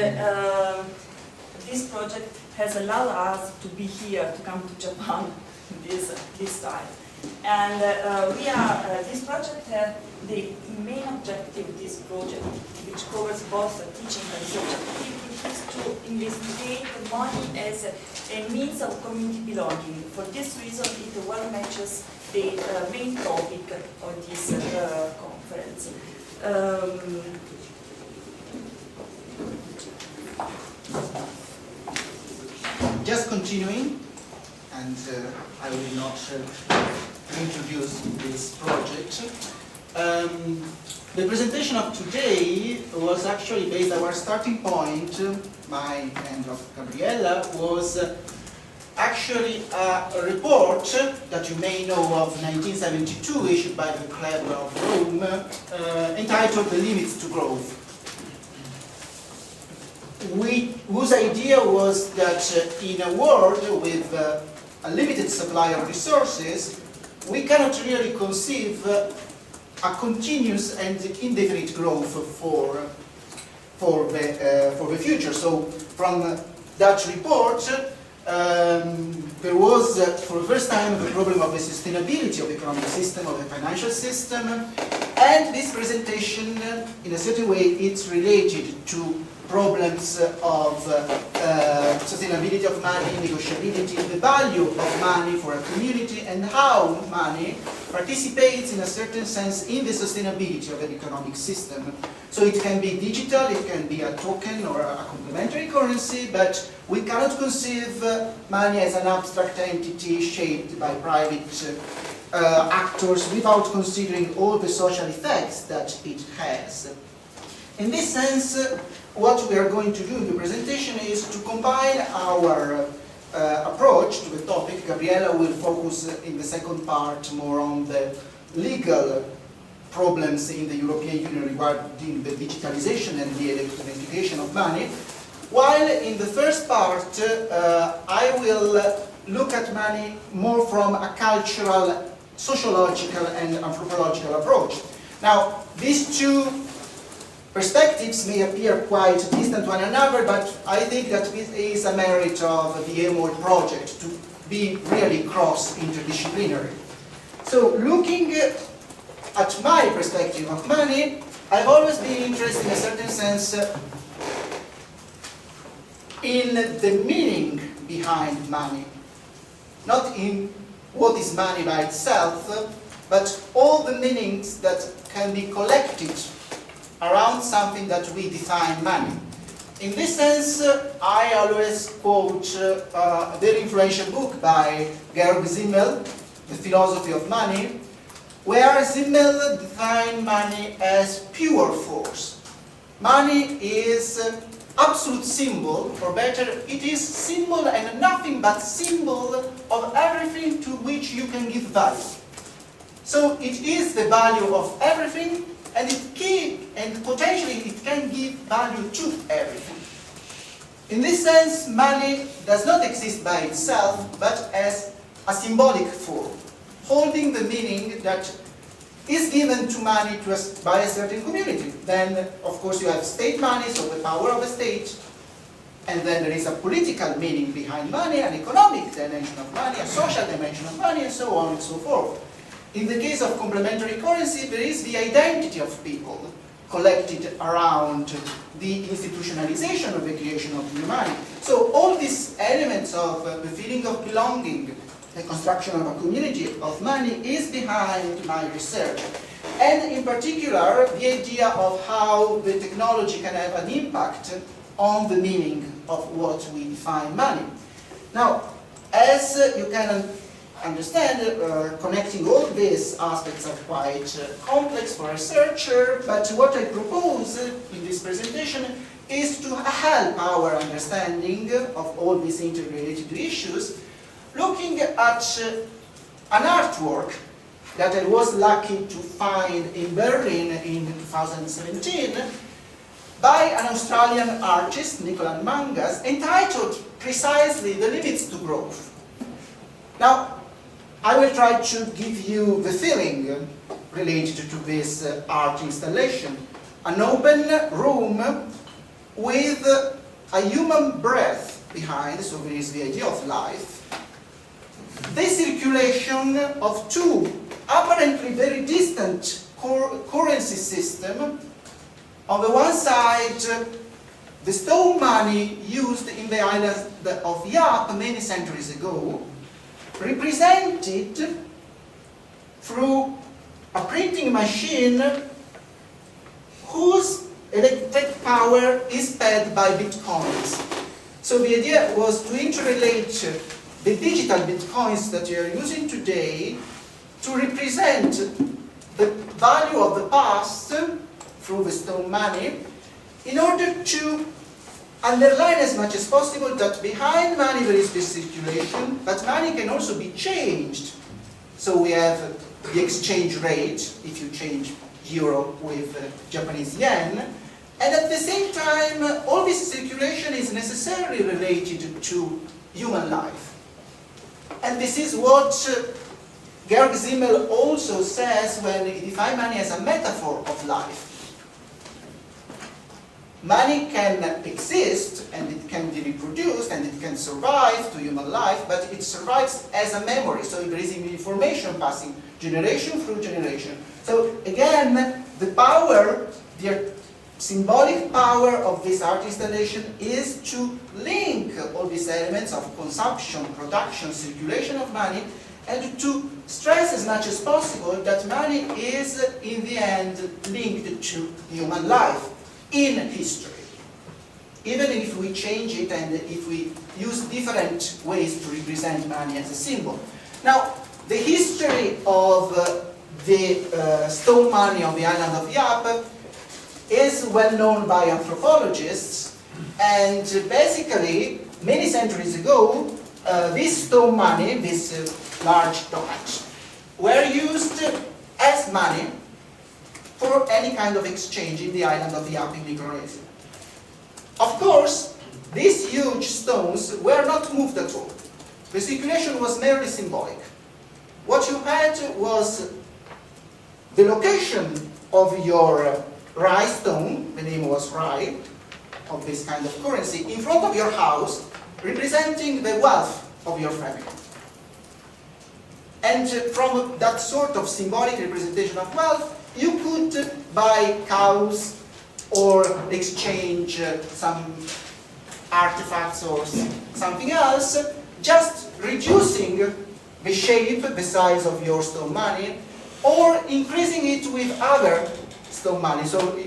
this project has allowed us to be here, to come to Japan this time. And this project, the main objective of this project, which covers both teaching and research activities, is to investigate money as a means of community belonging. For this reason, it well matches the main topic of this conference. Just continuing, and I will not introduce this project. The presentation of today was actually based, our starting point, mine and of Gabriella, was actually a report that you may know of 1972, issued by the Club of Rome, entitled The Limits to Growth. Whose idea was that in a world with a limited supply of resources, we cannot really conceive a continuous and indefinite growth for the future. So from that report, there was, for the first time, the problem of the sustainability of the economic system, of the financial system, and this presentation, in a certain way, it's related to problems of sustainability of money, negotiability, the value of money for a community, and how money participates in a certain sense in the sustainability of an economic system. So it can be digital, it can be a token or a complementary currency, but we cannot conceive money as an abstract entity shaped by private actors without considering all the social effects that it has. In this sense, what we are going to do in the presentation is to combine our approach to the topic. Gabriella will focus in the second part more on the legal problems in the European Union regarding the digitalization and the electronification of money, while in the first part I will look at money more from a cultural, sociological and anthropological approach. Now, these two perspectives may appear quite distant one another, but I think that this is a merit of the EMOL project to be really cross-interdisciplinary. So looking at my perspective of money, I've always been interested in a certain sense in the meaning behind money. Not in what is money by itself, but all the meanings that can be collected around something that we define money. In this sense, I always quote a very influential book by Georg Simmel, The Philosophy of Money, where Simmel defined money as pure force. Money is absolute symbol, or better, it is symbol and nothing but symbol of everything to which you can give value. So it is the value of everything, and potentially it can give value to everything. In this sense, money does not exist by itself, but as a symbolic form, holding the meaning that is given to money by a certain community. Then, of course, you have state money, so the power of the state, and then there is a political meaning behind money, an economic dimension of money, a social dimension of money, and so on and so forth. In the case of complementary currency, there is the identity of people collected around the institutionalization of the creation of new money. So all these elements of the feeling of belonging, the construction of a community of money is behind my research. And in particular, the idea of how the technology can have an impact on the meaning of what we define money. Now, as you can understand, connecting all these aspects are quite complex for a researcher, but what I propose in this presentation is to help our understanding of all these interrelated issues, looking at an artwork that I was lucky to find in Berlin in 2017 by an Australian artist, Nicolas Mangas, entitled precisely The Limits to Growth. Now, I will try to give you the feeling related to this art installation. An open room with a human breath behind, so there is the idea of life. The circulation of two apparently very distant currency systems. On the one side, the stone money used in the island of Yap many centuries ago, represented through a printing machine whose electric power is fed by bitcoins. So the idea was to interrelate the digital bitcoins that you are using today to represent the value of the past through the stone money, in order to underline as much as possible that behind money there is this circulation, but money can also be changed. So we have the exchange rate, if you change euro with Japanese yen, and at the same time all this circulation is necessarily related to human life. And this is what Georg Simmel also says when he defines money as a metaphor of life. Money can exist, and it can be reproduced, and it can survive to human life, but it survives as a memory, so there is information passing generation through generation. So again, the power, the symbolic power of this art installation is to link all these elements of consumption, production, circulation of money, and to stress as much as possible that money is, in the end, linked to human life in history. Even if we change it and if we use different ways to represent money as a symbol. Now, the history of the stone money on the island of Yap is well known by anthropologists, and basically, many centuries ago, this stone money, this large dollars, were used as money for any kind of exchange in the island of Yap in Micronesia. Of course, these huge stones were not moved at all. The circulation was merely symbolic. What you had was the location of your rye stone, the name was rye, of this kind of currency, in front of your house, representing the wealth of your family. And from that sort of symbolic representation of wealth, you could buy cows or exchange some artifacts or something else, just reducing the shape, the size of your stone money, or increasing it with other stone money. So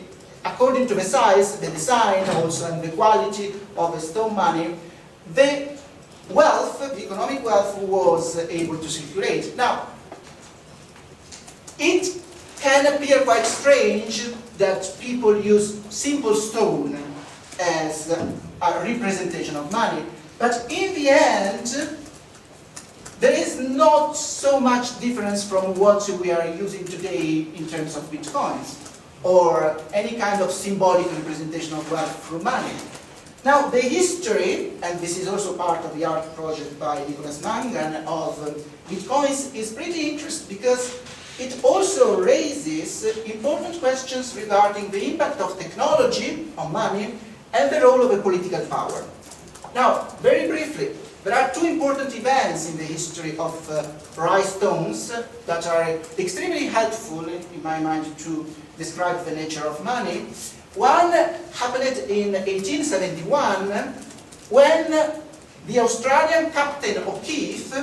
according to the size, the design also, and the quality of the stone money, the wealth, the economic wealth, was able to circulate. Now, it can appear quite strange that people use simple stone as a representation of money, but in the end, there is not so much difference from what we are using today in terms of bitcoins or any kind of symbolic representation of wealth through money. Now, the history, and this is also part of the art project by Nicholas Mangan of bitcoins, is pretty interesting because it also raises important questions regarding the impact of technology on money and the role of a political power. Now, very briefly, there are two important events in the history of rye stones that are extremely helpful, in my mind, to describe the nature of money. One happened in 1871 when the Australian Captain O'Keefe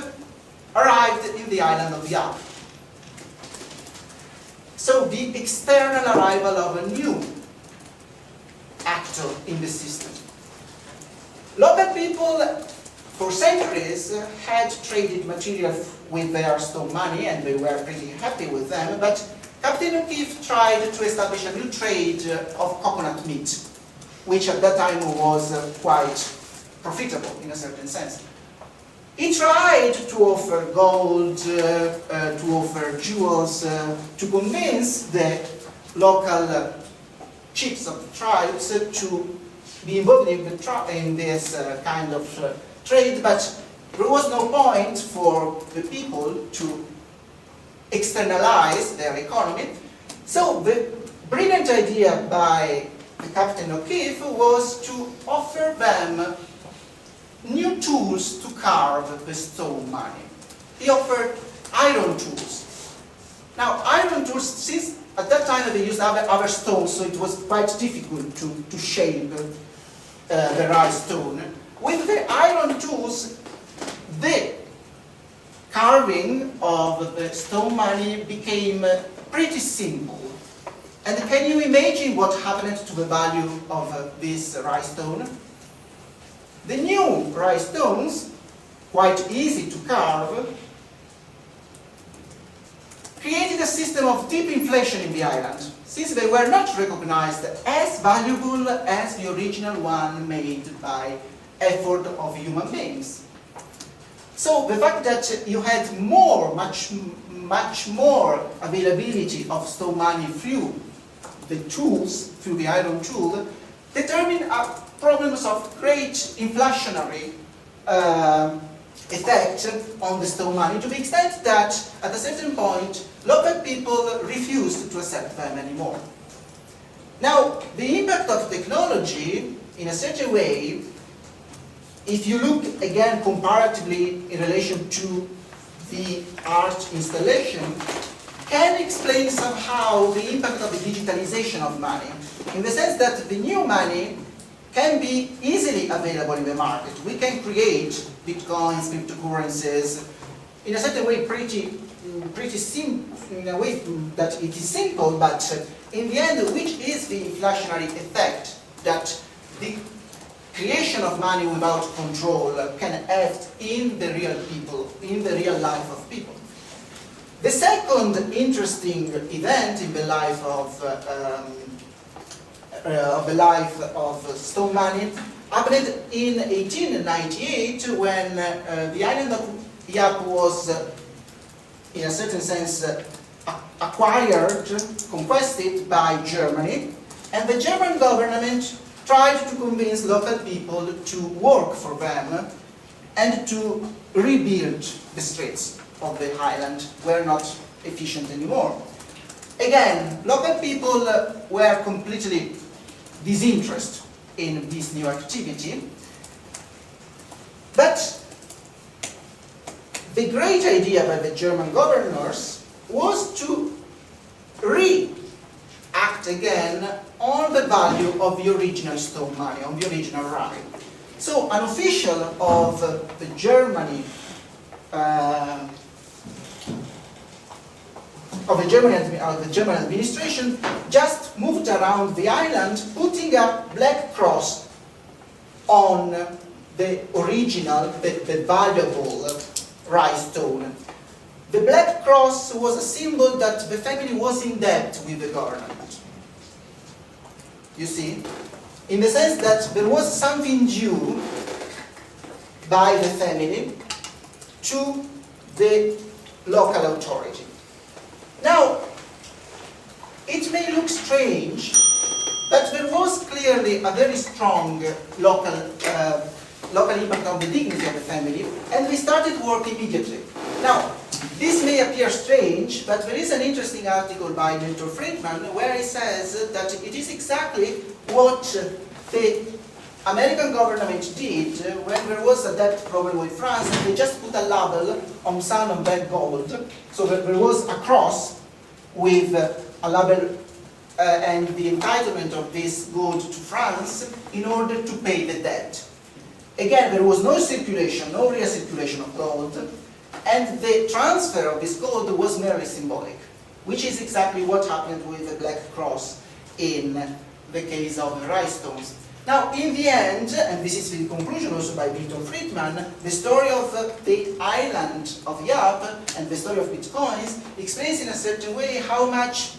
arrived in the island of Yap. So the external arrival of a new actor in the system. Local people for centuries had traded material with their stone money and they were pretty happy with them, but Captain O'Keefe tried to establish a new trade of coconut meat, which at that time was quite profitable in a certain sense. He tried to offer gold, to offer jewels, to convince the local chiefs of the tribes to be involved in this kind of trade, but there was no point for the people to externalize their economy. So the brilliant idea by the Captain O'Keefe was to offer them new tools to carve the stone money. He offered iron tools. Now, iron tools, since at that time they used other stones, so it was quite difficult to shape the rye stone. With the iron tools, the carving of the stone money became pretty simple. And can you imagine what happened to the value of this rye stone? The new rye stones, quite easy to carve, created a system of deep inflation in the island, since they were not recognized as valuable as the original one made by effort of human beings. So the fact that you had much more availability of stone money through the tools, through the iron tool, determined problems of great inflationary effect on the stone money, to the extent that at a certain point local people refused to accept them anymore. Now, the impact of technology, in a certain way, if you look again comparatively in relation to the art installation, can explain somehow the impact of the digitalization of money, in the sense that the new money can be easily available in the market. We can create bitcoins, cryptocurrencies, in a certain way pretty simple, in a way that it is simple, but in the end, which is the inflationary effect that the creation of money without control can have in the real people, in the real life of people. The second interesting event in the life of stone money happened in 1898 when the island of Yap was, in a certain sense, acquired, conquered by Germany, and the German government tried to convince local people to work for them and to rebuild the streets of the island, were not efficient anymore. Again, local people were completely disinterested in this new activity, but the great idea by the German governors was to react again on the value of the original stone money, on the original rupee. So an official of the German administration just moved around the island, putting a black cross on the original, the valuable rice stone. The black cross was a symbol that the family was in debt with the government. You see? In the sense that there was something due by the family to the local authority. Now, it may look strange, but there was clearly a very strong local impact on the dignity of the family, and we started work immediately. Now, this may appear strange, but there is an interesting article by Milton Friedman where he says that it is exactly what the American government did when there was a debt problem with France, and they just put a label on some of that gold. So that there was a cross with a label and the entitlement of this gold to France in order to pay the debt. Again, there was no circulation, no real circulation of gold, and the transfer of this gold was merely symbolic, which is exactly what happened with the Black Cross in the case of the rice stones. Now, in the end, and this is the conclusion also by Milton Friedman, the story of the island of Yap and the story of Bitcoins explains in a certain way how much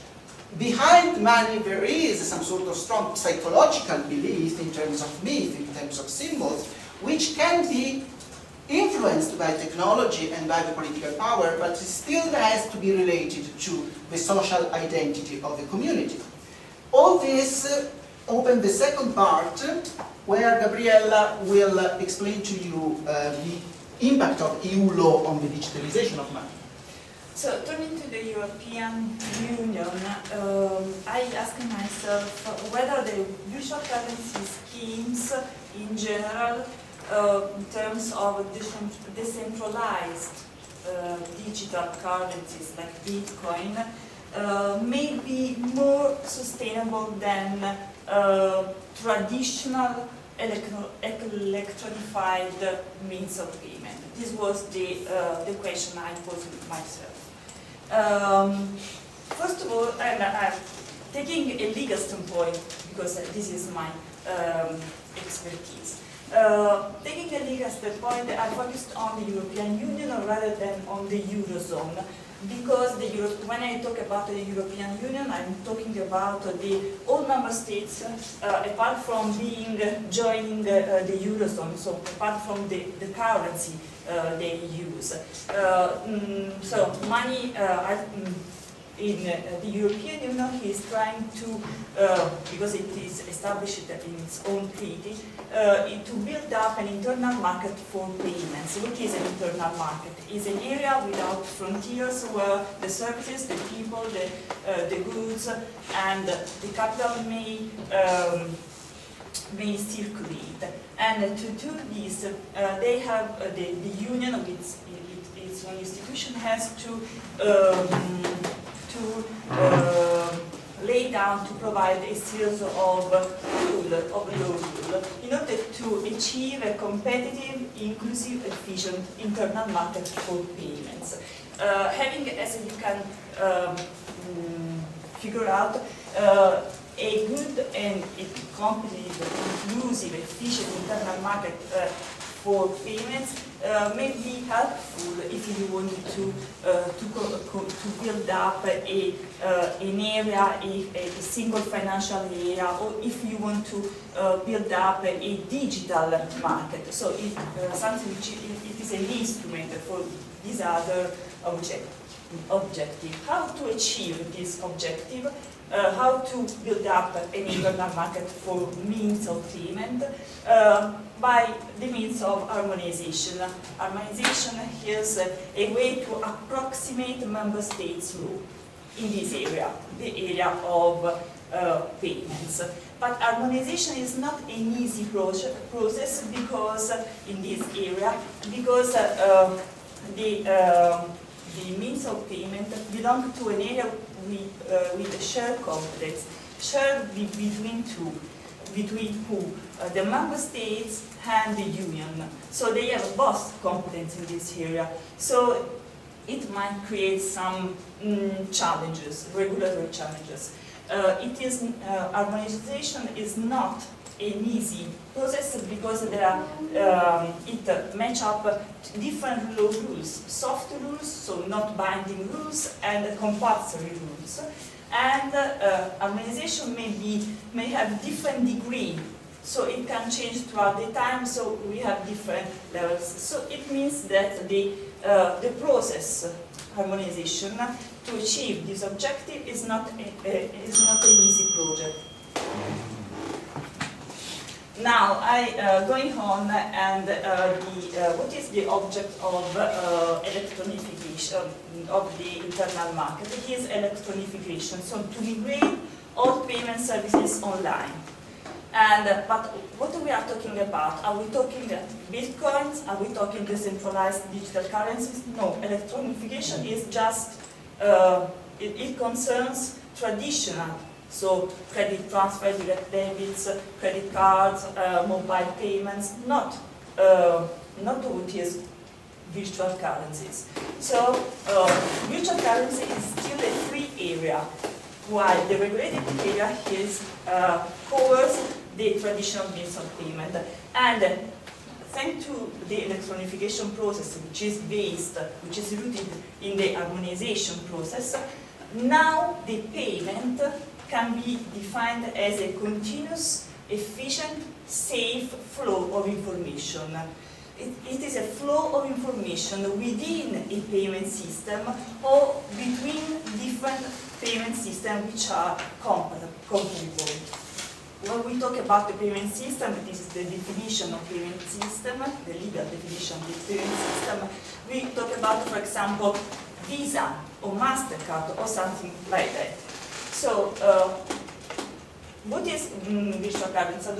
behind money there is some sort of strong psychological belief in terms of myth, in terms of symbols, which can be influenced by technology and by the political power, but still has to be related to the social identity of the community. All this opens the second part, where Gabriella will explain to you the impact of EU law on the digitalization of money. So, turning to the European Union, I ask myself whether the virtual currency schemes in general, in terms of decentralized digital currencies like Bitcoin, may be more sustainable than traditional electronified means of payment. This was the question I posed myself. First of all, I'm taking a legal standpoint because this is my expertise. Taking a legal standpoint, I focused on the European Union rather than on the Eurozone, because when I talk about the European Union, I'm talking about all member states, apart from joining the Eurozone, so apart from the currency they use. So money in the European Union is trying to, because it is established in its own treaty, to build up an internal market for payments. What is an internal market? It's an area without frontiers where the services, the people, the goods, and the capital may circulate. And to do this, they have the union of its own institution has to lay down, to provide a series of law rules in order to achieve a competitive, inclusive, efficient internal market for payments. Having, as you can figure out, a good and competitive, inclusive, efficient internal market for payments may be helpful if you want to build up an area, a single financial area, or if you want to build up a digital market. So it's something which it is an instrument for this other objective. How to achieve this objective? How to build up an internal market for means of payment by the means of harmonization. Harmonization is a way to approximate member states' law. in this area, the area of payments. But harmonization is not an easy process because in this area, because the means of payment belong to an area with a shared competence, shared between who? The member states and the union. So they have both competence in this area. So it might create some challenges, regulatory challenges. Harmonization is not an easy process because there are, it match up different law rules, soft rules, so not binding rules, and compulsory rules. And harmonization may have different degree, so it can change throughout the time, so we have different levels. So it means that the process harmonization to achieve this objective is not an easy project. Now, going on, and what is the object of electronification of the internal market? It is electronification, so to migrate all payment services online. And but what we are talking about? Are we talking bitcoins? Are we talking decentralized digital currencies? No, electronification is just it concerns traditional. So credit transfer, direct debits, credit cards, mobile payments, not what is virtual currencies. So virtual currency is still a free area, while the regulated area covers the traditional means of payment. And thanks to the electronification process, which is rooted in the harmonization process, now the payment can be defined as a continuous, efficient, safe flow of information. It is a flow of information within a payment system or between different payment systems which are compatible. When we talk about the payment system, this is the definition of payment system, the legal definition of the payment system. We talk about, for example, Visa or MasterCard or something like that. So, what is virtual currency?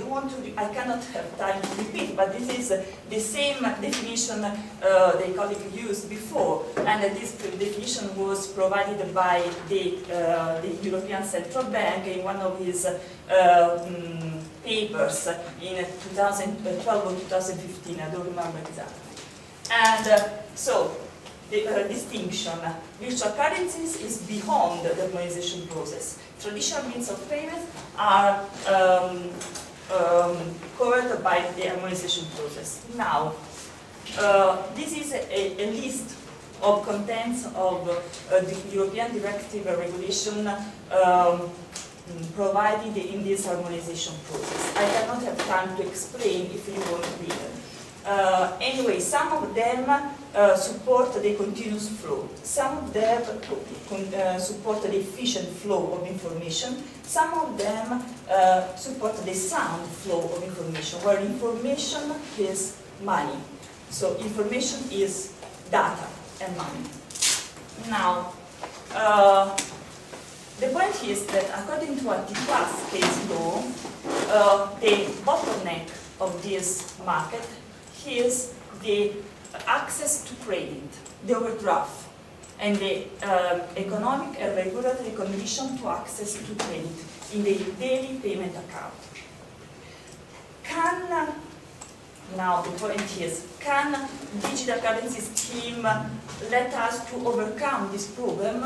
I cannot have time to repeat, but this is the same definition the colleague used before, and this definition was provided by the European Central Bank in one of his papers in 2012 or 2015, I don't remember exactly. And so, the distinction, virtual currencies is beyond the harmonization process. Traditional means of payment are covered by the harmonization process. Now, this is a list of contents of the European directive regulation provided in this harmonization process. I cannot have time to explain if you want to read them. Anyway, some of them support the continuous flow. Some of them support the efficient flow of information. Some of them support the sound flow of information, where information is money. So information is data and money. Now, the point is that according to antitrust case law, the bottleneck of this market is the access to credit, the overdraft, and the economic and regulatory condition to access to credit in the daily payment account. Now the point is, can digital currency scheme let us to overcome this problem?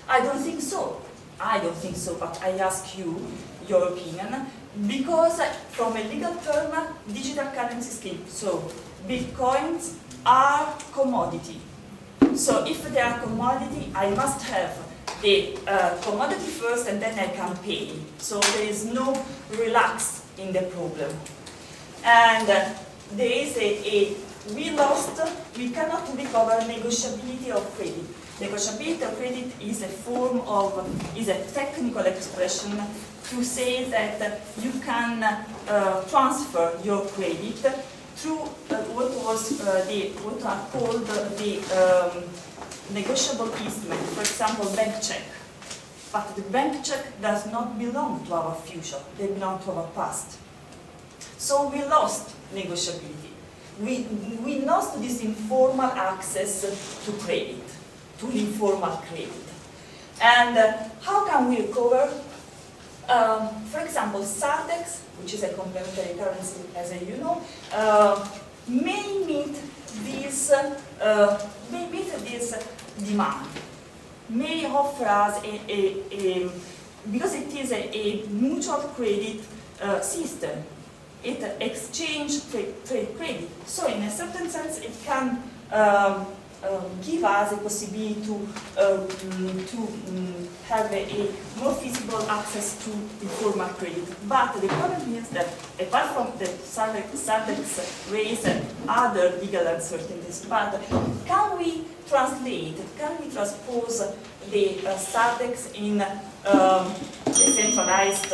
I don't think so. I don't think so, but I ask you your opinion. Because from a legal term, digital currency scheme, so bitcoins are commodity. So if they are commodity, I must have the commodity first and then I can pay. So there is no relax in the problem. And there is we cannot recover negotiability of credit. Negotiability of credit is a technical expression to say that you can transfer your credit through what are called the negotiable instrument, for example, bank check. But the bank check does not belong to our future, they belong to our past. So we lost negotiability. We lost this informal access to credit, to informal credit. And how can we recover? For example, Sardex, which is a complementary currency, as you know, may meet this demand, may offer us because it is a mutual credit system. It exchanges trade credit. So in a certain sense, it can give us a possibility to have a more feasible access to informal credit. But the problem is that apart from the Sardex raise other legal uncertainties, but can we transpose the Sardex in decentralized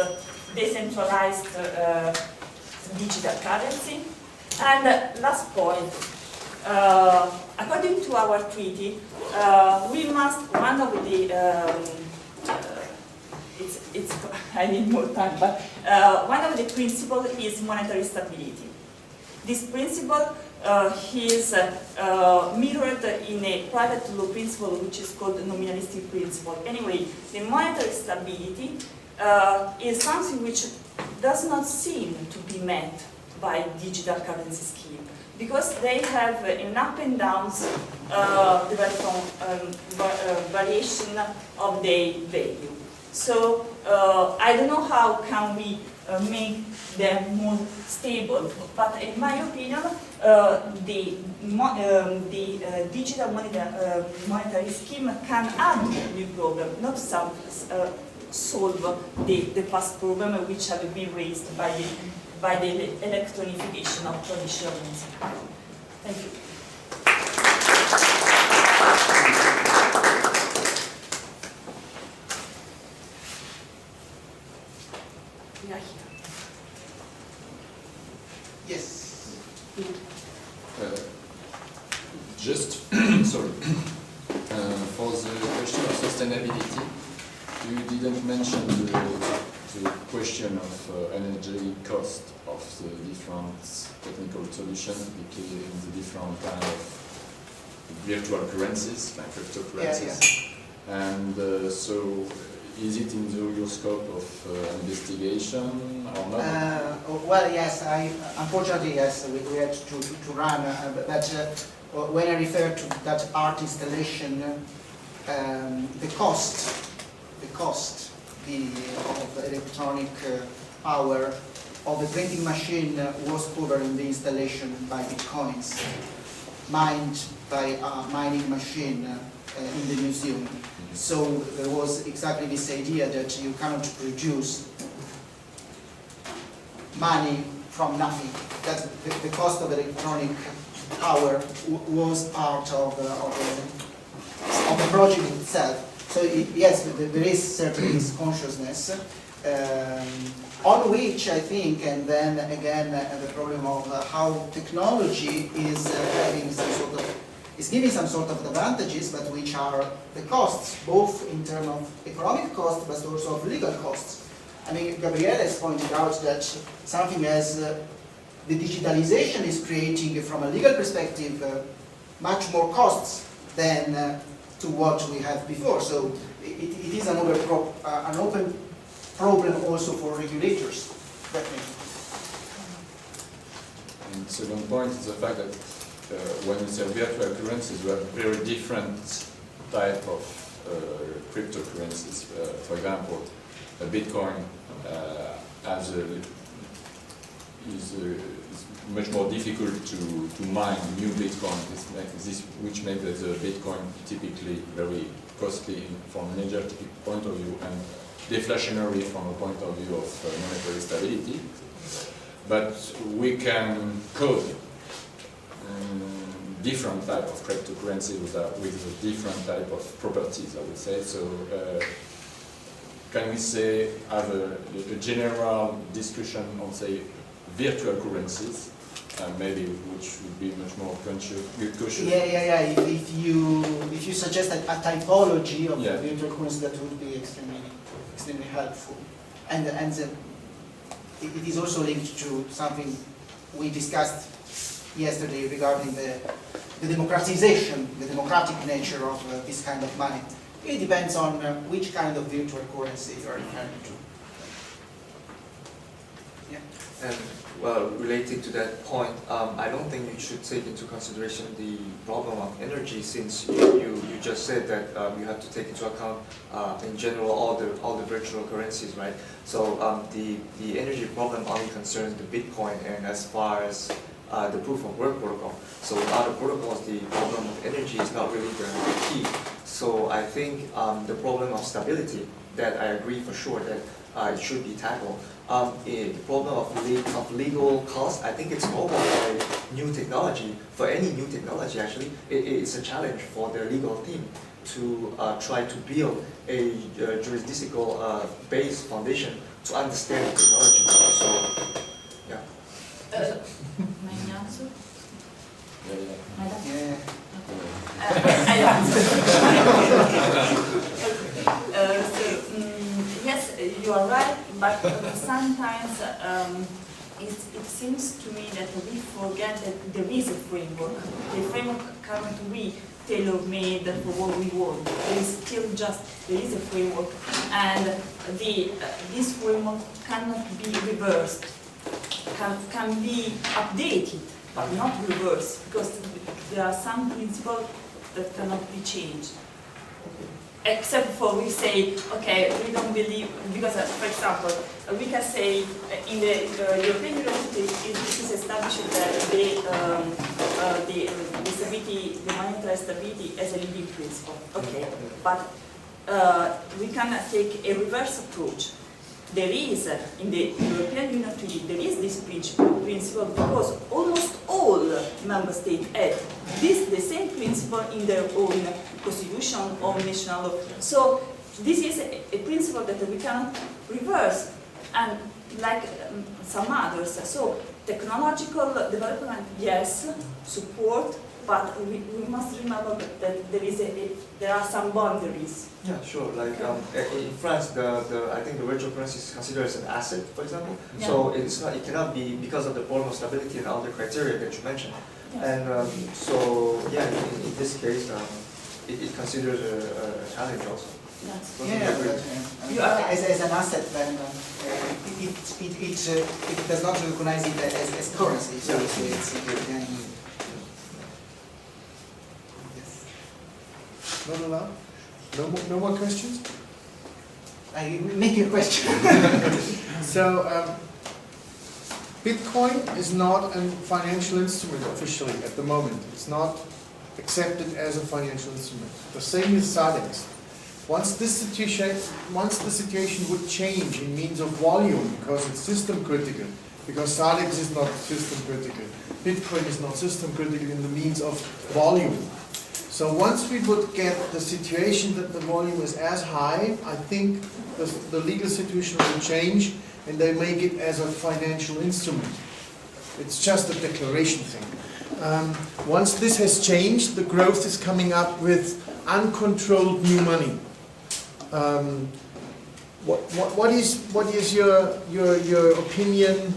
digital currency? And last point, according to our treaty, we must, one of the, I need more time, but one of the principles is monetary stability. This principle is mirrored in a private law principle which is called the nominalistic principle. Anyway, the monetary stability is something which does not seem to be met by digital currency scheme, because they have an up and downs variation of their value. So I don't know how can we make them more stable, but in my opinion, the digital monetary scheme can add new problem, not solve the past problem which have been raised by the electronification of traditional music. Thank you. We are here. Yes. Just, sorry, for the question of sustainability, you didn't mention the question of energy cost of the different technical solutions in the different kind of virtual currencies, like cryptocurrencies. Yeah. And so, is it in your scope of investigation or not? Well, yes, unfortunately, yes, we had to run, but when I refer to that art installation, the cost of the electronic power of the printing machine was covered in the installation by bitcoins, mined by a mining machine in the museum. So there was exactly this idea that you cannot produce money from nothing. That the cost of electronic power was part of the project itself. So yes, there is certainly this consciousness, on which I think, and then again the problem of how technology is having some sort of, is giving some sort of advantages, but which are the costs, both in terms of economic costs, but also of legal costs. I mean, Gabriele has pointed out that something as the digitalization is creating, from a legal perspective, much more costs than to what we have before. So it is an open problem also for regulators. And second point is the fact that when you say virtual currencies, you have very different type of cryptocurrencies. For example, a Bitcoin is much more difficult to mine new Bitcoin, which makes the Bitcoin typically very costly from an energetic point of view and deflationary from a point of view of monetary stability. But we can code different type of cryptocurrency with a different type of properties, I would say. So can we say, have a general discussion on, say, virtual currencies and maybe which would be much more cautious. Yeah. If you suggest a typology of Yeah. virtual currency, that would be extremely helpful. And it is also linked to something we discussed yesterday regarding the democratization, the democratic nature of this kind of money. It depends on which kind of virtual currency you are referring to. Yeah. And well, related to that point, I don't think you should take into consideration the problem of energy, since you just said that you have to take into account in general all the virtual currencies, right? So the energy problem only concerns the Bitcoin, and as far as the proof of work protocol. So with other protocols, the problem of energy is not really the key. So I think the problem of stability, that I agree for sure that it should be tackled. The problem of legal cost, I think it's normal for a new technology, for any new technology actually. It's a challenge for the legal team to try to build a jurisdictional base foundation to understand the technology. So, yeah. May I answer? Madam? Yeah. I answer. Yes, you are right, but sometimes it seems to me that we forget that there is a framework. The framework can't be tailor-made for what we want. There is a framework, and this framework cannot be reversed, can be updated, but not reversed, because there are some principles that cannot be changed. Except for we say, okay, we don't believe, because for example, we can say in the European University it is established that the stability, the monetary stability as a leading principle. Okay, but we can take a reverse approach. There is, in the European University, there is this principle because almost all member states have the same principle in their own constitution or national law. So this is a principle that we cannot reverse, and like some others. So technological development, yes, support, but we must remember that there are some boundaries. Yeah, sure. Like in France, I think the virtual currency is considered as an asset, for example. Yeah. So it cannot be because of the problem of stability and all the criteria that you mentioned. Yes. And so yeah, in this case, it considers a challenge also. Yes. Yeah, but You are right. as an asset, then it does not recognize it as currency. So it's yes. Not allowed? No more questions? I make you a question. So, Bitcoin is not a financial instrument officially at the moment. It's not accepted as a financial instrument. The same is SADEX. Once the situation would change in means of volume, because it's system critical, because SADEX is not system critical, Bitcoin is not system critical in the means of volume. So once we would get the situation that the volume is as high, I think the legal situation will change and they make it as a financial instrument. It's just a declaration thing. Once this has changed, the growth is coming up with uncontrolled new money. What is your opinion?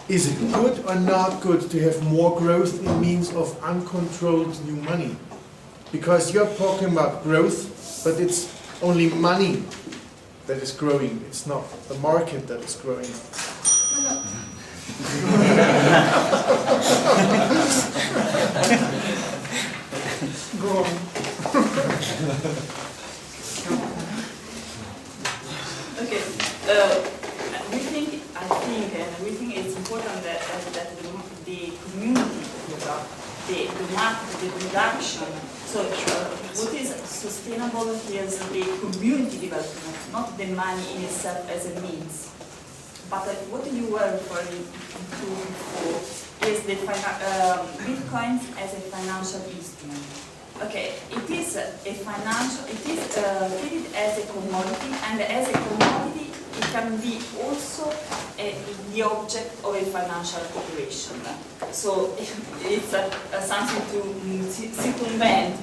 Is it good or not good to have more growth in means of uncontrolled new money? Because you're talking about growth, but it's only money that is growing. It's not the market that is growing. Go on. Okay. We think it's important that the community, the production. So what is sustainable is the community development, not the money in itself as a means. But what you were referring to before is the Bitcoin as a financial instrument. Okay, it is treated as a commodity, and as a commodity, it can be also the the object of a financial cooperation. So it's something to circumvent,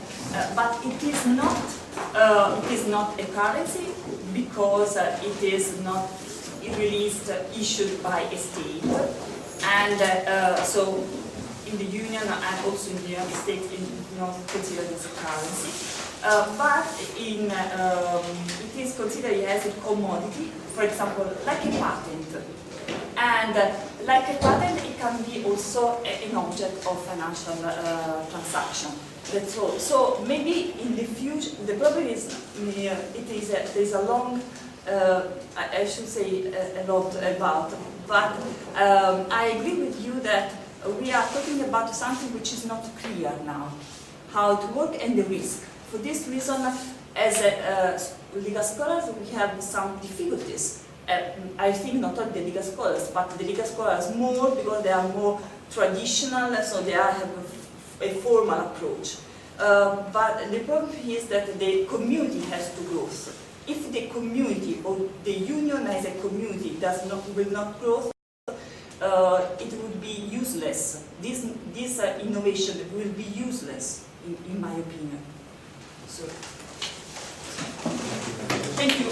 but it is not a currency because it is not released, issued by a state, and so in the Union and also in the United States it's not considered as a currency. But it is considered as a commodity, for example, like a patent. And like a patent, it can be also an object of financial transaction. That's all. So maybe in the future, the problem is there's a long, I should say a lot about, but I agree with you that we are talking about something which is not clear now, how to work and the risk. For this reason, as legal scholars, we have some difficulties. I think not only the legal scholars, but the legal scholars more because they are more traditional, so they have a formal approach. But the problem is that the community has to grow. If the community or the union as a community will not grow, it would be useless. This innovation will be useless, in my opinion. So, thank you.